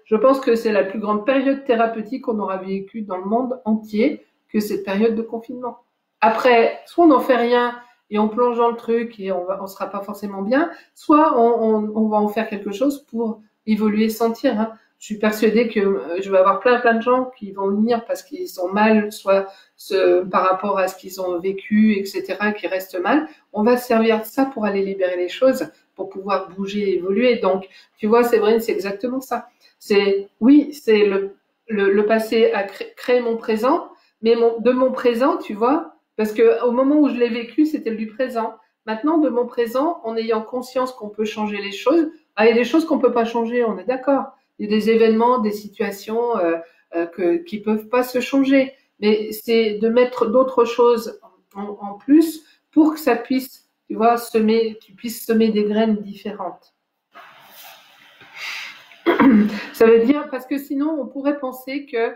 Je pense que c'est la plus grande période thérapeutique qu'on aura vécue dans le monde entier, que cette période de confinement. Après, soit on n'en fait rien et on plonge dans le truc et on sera pas forcément bien, soit on va en faire quelque chose pour évoluer, sentir. Hein. Je suis persuadée que je vais avoir plein de gens qui vont venir parce qu'ils sont mal, soit par rapport à ce qu'ils ont vécu, etc., qui restent mal. On va se servir de ça pour aller libérer les choses, pour pouvoir bouger, évoluer. Donc, tu vois, Séverine, c'est exactement ça. C'est le passé a créé mon présent, mais de mon présent, tu vois, parce que au moment où je l'ai vécu, c'était du présent. Maintenant, de mon présent, en ayant conscience qu'on peut changer les choses, il y a des choses qu'on peut pas changer, on est d'accord. Il y a des événements, des situations qui peuvent pas se changer, mais c'est de mettre d'autres choses en plus pour que ça puisse, tu vois, tu puisses semer des graines différentes. Ça veut dire, parce que sinon, on pourrait penser que,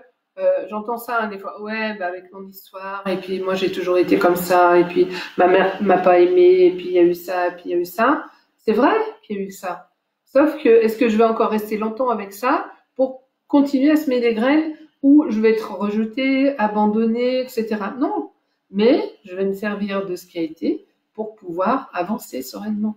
j'entends ça des fois, ouais, bah, avec mon histoire, et puis moi j'ai toujours été comme ça, et puis ma mère m'a pas aimé, et puis il y a eu ça, et puis il y a eu ça. C'est vrai qu'il y a eu ça. Sauf que, est-ce que je vais encore rester longtemps avec ça pour continuer à semer des graines où je vais être rejetée, abandonnée, etc. Non. Mais je vais me servir de ce qui a été pour pouvoir avancer sereinement.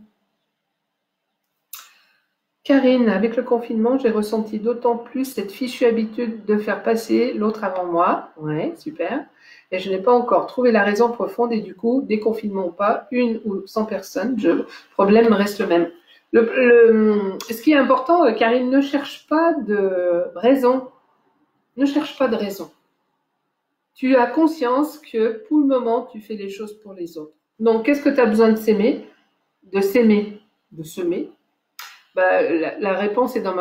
Karine, avec le confinement, j'ai ressenti d'autant plus cette fichue habitude de faire passer l'autre avant moi. Ouais, super. Et je n'ai pas encore trouvé la raison profonde et du coup, déconfinement ou pas, 1 ou 100 personnes, le problème reste le même. Ce qui est important, Karine, ne cherche pas de raison. Ne cherche pas de raison. Tu as conscience que pour le moment, tu fais les choses pour les autres. Donc, qu'est-ce que tu as besoin de s'aimer? De s'aimer, de semer. Bah, la réponse est dans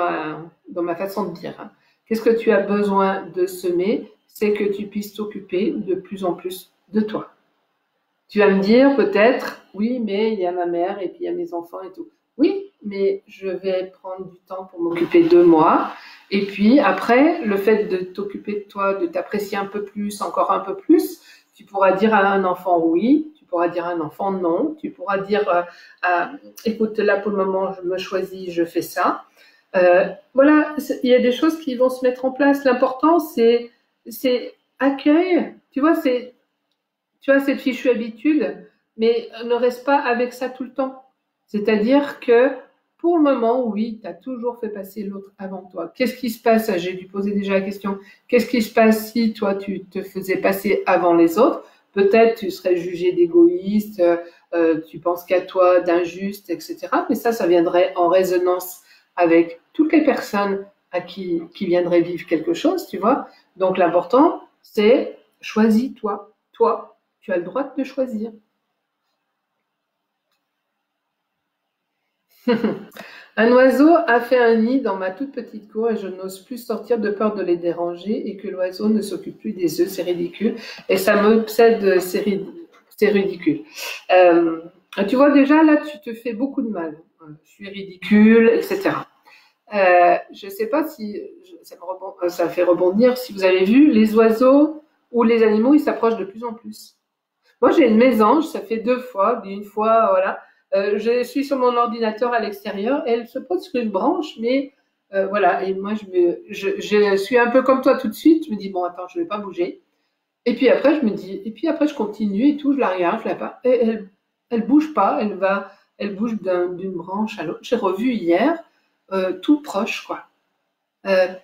ma façon de dire. Hein. Qu'est-ce que tu as besoin de semer? C'est que tu puisses t'occuper de plus en plus de toi. Tu vas me dire peut-être, oui, mais il y a ma mère et puis il y a mes enfants et tout. Oui, mais je vais prendre du temps pour m'occuper de moi. Et puis après, le fait de t'occuper de toi, de t'apprécier un peu plus, encore un peu plus, tu pourras dire à un enfant oui, tu pourras dire à un enfant non, tu pourras dire écoute, là pour le moment, je me choisis, je fais ça. Voilà, il y a des choses qui vont se mettre en place. L'important, c'est accueillir. Tu vois, cette fichue habitude, mais ne reste pas avec ça tout le temps. C'est-à-dire que pour le moment, oui, tu as toujours fait passer l'autre avant toi. Qu'est-ce qui se passe? J'ai dû poser déjà la question. Qu'est-ce qui se passe si toi, tu te faisais passer avant les autres? Peut-être tu serais jugé d'égoïste, tu penses qu'à toi, d'injuste, etc. Mais ça viendrait en résonance avec toutes les personnes qui viendraient vivre quelque chose, tu vois. Donc l'important, c'est choisis-toi. Toi, tu as le droit de choisir. Un oiseau a fait un nid dans ma toute petite cour et je n'ose plus sortir de peur de les déranger et que l'oiseau ne s'occupe plus des œufs, c'est ridicule. Et ça m'obsède, c'est ridicule. Euh, Tu vois déjà là, tu te fais beaucoup de mal. Je suis ridicule, etc. Je ne sais pas si ça fait rebondir. Si vous avez vu, les oiseaux ou les animaux, ils s'approchent de plus en plus. Moi, j'ai une mésange, ça fait 2 fois, une fois, voilà. Je suis sur mon ordinateur à l'extérieur, elle se pose sur une branche, mais voilà. Et moi, je suis un peu comme toi tout de suite. Je me dis bon, attends, je vais pas bouger. Et puis après, je continue et tout. Je la regarde, je la pas. Et elle bouge pas. Elle bouge d'une branche à l'autre. J'ai revu hier, tout proche, quoi.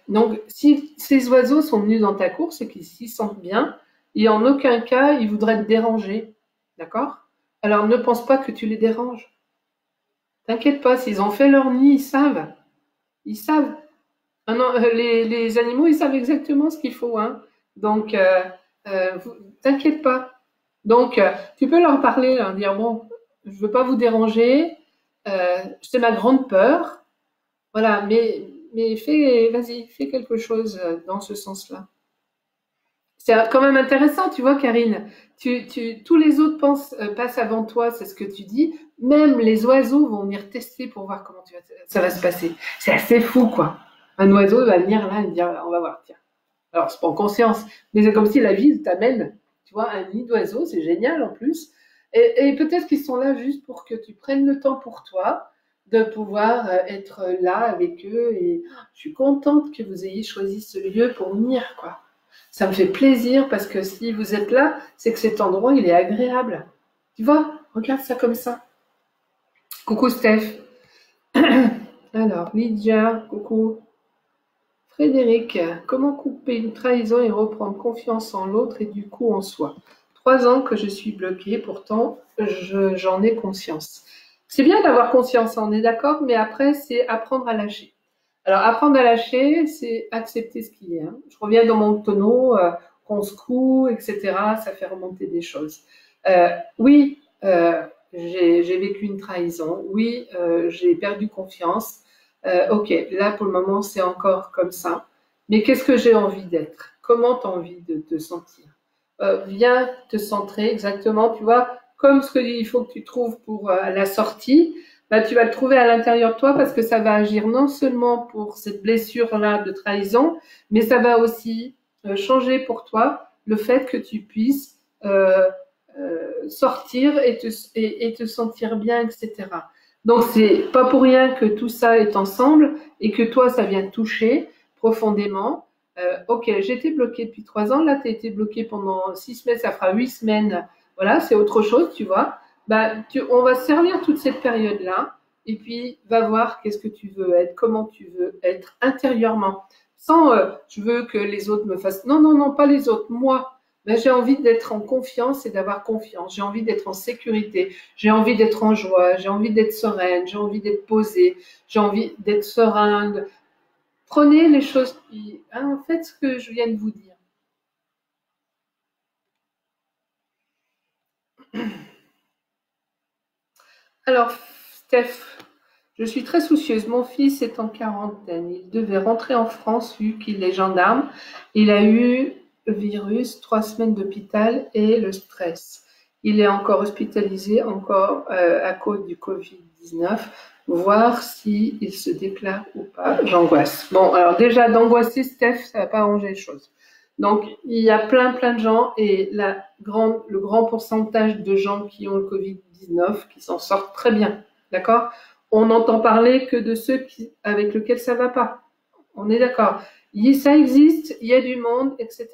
Donc, si ces oiseaux sont venus dans ta cour, c'est qu'ils s'y sentent bien et en aucun cas ils voudraient te déranger. D'accord? Alors, ne pense pas que tu les déranges. T'inquiète pas, s'ils ont fait leur nid, ils savent. Ils savent. Ah non, les animaux, ils savent exactement ce qu'il faut, hein. Donc, t'inquiète pas. Donc, tu peux leur parler, leur dire, bon, je veux pas vous déranger, c'est ma grande peur. Voilà, mais vas-y, fais quelque chose dans ce sens-là. C'est quand même intéressant, tu vois, Karine. Tous les autres passent avant toi, c'est ce que tu dis. Même les oiseaux vont venir tester pour voir comment ça va se passer. C'est assez fou, quoi. Un oiseau va venir là et dire, on va voir, tiens. Alors, c'est pas en conscience, mais c'est comme si la vie t'amène, tu vois, un nid d'oiseaux, c'est génial en plus. Et peut-être qu'ils sont là juste pour que tu prennes le temps pour toi de pouvoir être là avec eux. Et je suis contente que vous ayez choisi ce lieu pour venir, quoi. Ça me fait plaisir parce que si vous êtes là, c'est que cet endroit, il est agréable. Tu vois, regarde ça comme ça. Coucou Steph. Alors, Lydia, coucou. Frédéric, comment couper une trahison et reprendre confiance en l'autre et du coup en soi? 3 ans que je suis bloquée, pourtant j'en ai conscience. C'est bien d'avoir conscience, on est d'accord, mais après c'est apprendre à lâcher. Alors apprendre à lâcher, c'est accepter ce qui est, hein. Je reviens dans mon tonneau, qu'on secoue, etc. Ça fait remonter des choses. Oui, j'ai vécu une trahison. Oui, j'ai perdu confiance. Ok, là pour le moment c'est encore comme ça. Mais qu'est-ce que j'ai envie d'être? Comment tu as envie de te sentir? Viens te centrer exactement, tu vois, comme ce qu'il faut que tu trouves pour la sortie, bah, tu vas le trouver à l'intérieur de toi parce que ça va agir non seulement pour cette blessure-là de trahison, mais ça va aussi changer pour toi le fait que tu puisses sortir et te sentir bien, etc. Donc c'est pas pour rien que tout ça est ensemble et que toi ça vient te toucher profondément. Ok, j'étais bloquée depuis 3 ans, là tu as été bloquée pendant 6 semaines, ça fera 8 semaines. Voilà, c'est autre chose, tu vois. Bah, on va se servir toute cette période-là et puis va voir qu'est-ce que tu veux être, comment tu veux être intérieurement. Sans je veux que les autres me fassent. Non, non, non, pas les autres, moi. Ben, j'ai envie d'être en confiance et d'avoir confiance. J'ai envie d'être en sécurité. J'ai envie d'être en joie. J'ai envie d'être sereine. J'ai envie d'être posée. J'ai envie d'être sereine. Prenez les choses qui. Hein, faites ce que je viens de vous dire. Alors, Steph, je suis très soucieuse. Mon fils est en quarantaine. Il devait rentrer en France vu qu'il est gendarme. Il a eu le virus, 3 semaines d'hôpital et le stress. Il est encore hospitalisé, encore à cause du Covid-19. Voir s'il se déclare ou pas. J'angoisse. Bon, alors déjà, d'angoisser, Steph, ça ne va pas arranger les choses. Donc, il y a plein de gens et le grand pourcentage de gens qui ont le Covid-19 qui s'en sortent très bien. D'accord? On n'entend parler que de ceux avec lesquels ça ne va pas. On est d'accord. Ça existe, il y a du monde, etc.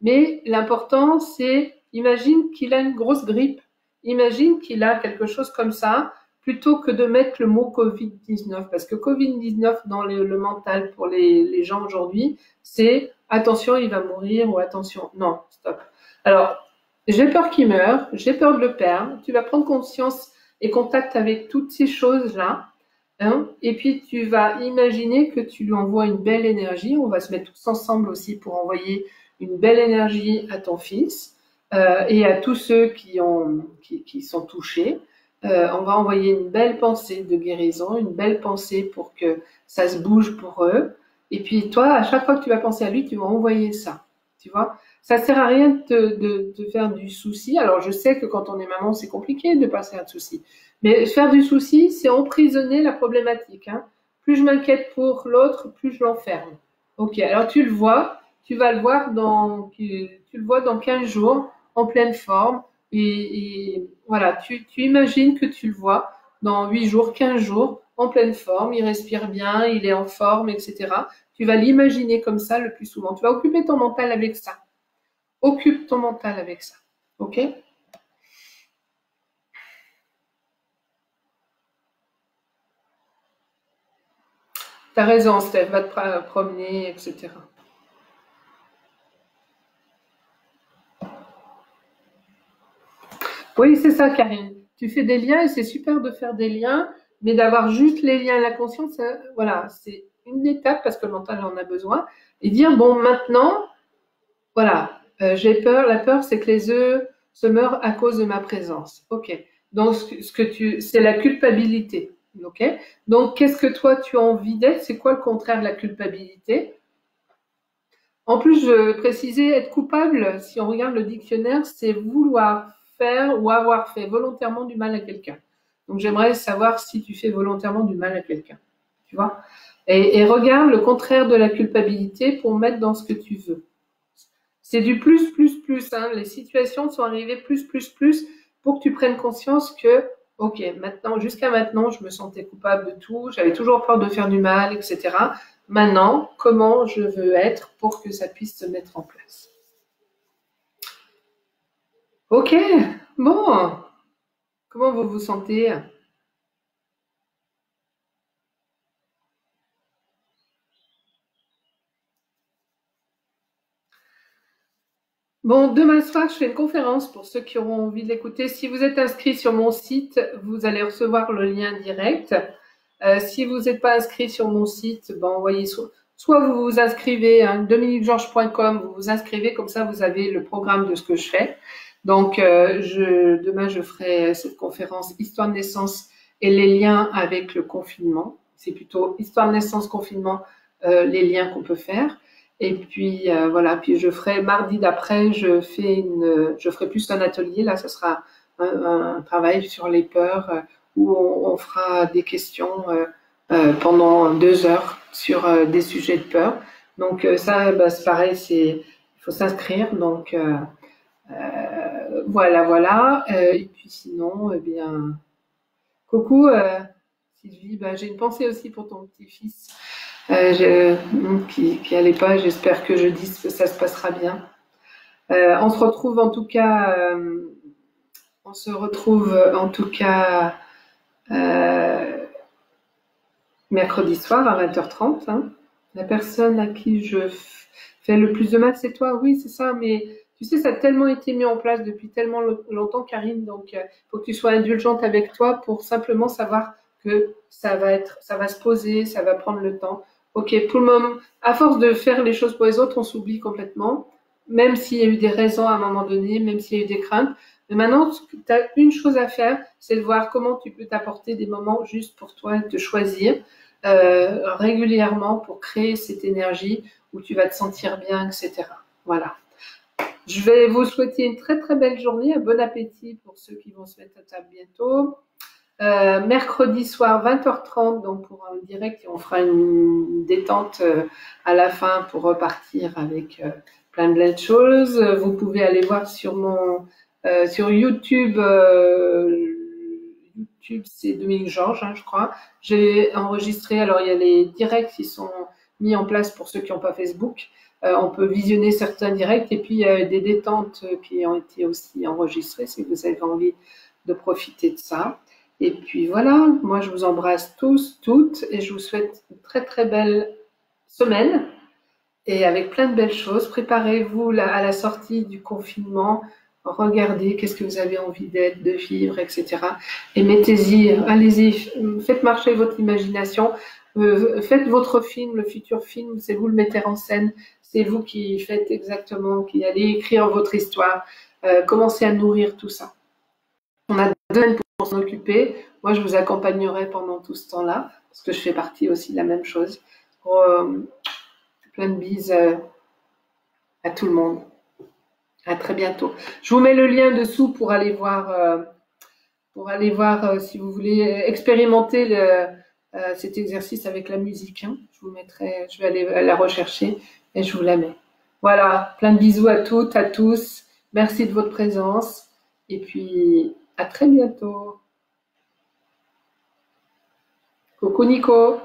Mais l'important, c'est, imagine qu'il a une grosse grippe imagine qu'il a quelque chose comme ça, plutôt que de mettre le mot Covid-19. Parce que Covid-19 dans le mental pour les gens aujourd'hui, c'est attention, il va mourir ou attention. Non, stop. Alors, j'ai peur qu'il meure, j'ai peur de le perdre. Tu vas prendre conscience et contact avec toutes ces choses-là. Hein, et puis tu vas imaginer que tu lui envoies une belle énergie. On va se mettre tous ensemble aussi pour envoyer une belle énergie à ton fils et à tous ceux qui sont touchés. On va envoyer une belle pensée de guérison, une belle pensée pour que ça se bouge pour eux. Et puis toi, à chaque fois que tu vas penser à lui, tu vas envoyer ça. Tu vois, ça sert à rien de faire du souci. Alors je sais que quand on est maman, c'est compliqué de pas faire de souci. Mais faire du souci, c'est emprisonner la problématique. Hein. Plus je m'inquiète pour l'autre, plus je l'enferme. Ok, alors tu le vois, tu vas le voir tu le vois dans 15 jours, en pleine forme. Et voilà, tu imagines que tu le vois dans 8 jours, 15 jours, en pleine forme, il respire bien, il est en forme, etc. Tu vas l'imaginer comme ça le plus souvent. Tu vas occuper ton mental avec ça. Occupe ton mental avec ça. Ok? T'as raison, Steph, va te promener, etc. Oui, c'est ça, Karine. Tu fais des liens et c'est super de faire des liens, mais d'avoir juste les liens à la conscience, voilà, c'est une étape parce que le mental en a besoin. Et dire, bon, maintenant, voilà, j'ai peur. La peur, c'est que les œufs se meurent à cause de ma présence. Ok. Donc, c'est la culpabilité. Ok. Donc, qu'est-ce que toi tu as envie d'être? C'est quoi le contraire de la culpabilité? En plus, je précisais être coupable, si on regarde le dictionnaire, c'est vouloir faire ou avoir fait volontairement du mal à quelqu'un. Donc j'aimerais savoir si tu fais volontairement du mal à quelqu'un. Tu vois? Et regarde le contraire de la culpabilité pour mettre dans ce que tu veux. C'est du plus, plus, plus. Hein. Les situations sont arrivées plus, plus, plus pour que tu prennes conscience que, ok, maintenant, jusqu'à maintenant, je me sentais coupable de tout, j'avais toujours peur de faire du mal, etc. Maintenant, comment je veux être pour que ça puisse se mettre en place. Ok, bon, comment vous vous sentez? Bon, demain soir, je fais une conférence pour ceux qui auront envie de l'écouter. Si vous êtes inscrit sur mon site, vous allez recevoir le lien direct. Si vous n'êtes pas inscrit sur mon site, ben, envoyez soit vous vous inscrivez, hein, dominiquegeorges.com, vous vous inscrivez, comme ça vous avez le programme de ce que je fais. Donc, demain, je ferai cette conférence Histoire de naissance et les liens avec le confinement. C'est plutôt Histoire de naissance, confinement, les liens qu'on peut faire. Et puis voilà, puis je ferai mardi d'après, je ferai plus un atelier. Là, ce sera un travail sur les peurs où on fera des questions pendant 2 heures sur des sujets de peur. Donc ça, bah, c'est pareil, il faut s'inscrire. Donc voilà, voilà. Et puis sinon, eh bien, coucou Sylvie, bah, j'ai une pensée aussi pour ton petit-fils qui allait pas. J'espère que jeudi ça se passera bien. On se retrouve en tout cas, on se retrouve en tout cas euh, mercredi soir à 20h30. Hein. La personne à qui je fais le plus de mal, c'est toi. Oui, c'est ça. Mais tu sais, ça a tellement été mis en place depuis tellement longtemps, Karine. Donc, il faut que tu sois indulgente avec toi pour simplement savoir que ça va se poser, ça va prendre le temps. Ok, pour le moment, à force de faire les choses pour les autres, on s'oublie complètement. Même s'il y a eu des raisons à un moment donné, même s'il y a eu des craintes. Mais maintenant, tu as une chose à faire, c'est de voir comment tu peux t'apporter des moments juste pour toi, de choisir régulièrement pour créer cette énergie où tu vas te sentir bien, etc. Voilà. Je vais vous souhaiter une très très belle journée, un bon appétit pour ceux qui vont se mettre à table bientôt. Mercredi soir 20h30 donc pour un direct et on fera une détente à la fin pour repartir avec plein de choses. Vous pouvez aller voir sur mon sur YouTube. YouTube c'est Dominique Georges, hein, je crois. J'ai enregistré. Alors il y a les directs qui sont mis en place pour ceux qui n'ont pas Facebook. On peut visionner certains directs et puis il y a des détentes qui ont été aussi enregistrées si vous avez envie de profiter de ça. Et puis voilà, moi je vous embrasse tous, toutes, et je vous souhaite une très très belle semaine et avec plein de belles choses. Préparez-vous à la sortie du confinement, regardez qu'est-ce que vous avez envie d'être, de vivre, etc. Et mettez-y, allez-y, faites marcher votre imagination, faites votre film, le futur film, c'est vous le metteur en scène, c'est vous qui faites exactement, qui allez écrire votre histoire, commencez à nourrir tout ça. On a 2 semaines pour s'en occuper. Moi, je vous accompagnerai pendant tout ce temps-là, parce que je fais partie aussi de la même chose. Plein de bises à tout le monde. À très bientôt. Je vous mets le lien dessous pour aller voir, si vous voulez expérimenter cet exercice avec la musique. Hein. Je vous mettrai, je vais aller la rechercher et je vous la mets. Voilà, plein de bisous à toutes, à tous. Merci de votre présence et puis à très bientôt. Coucou Nico.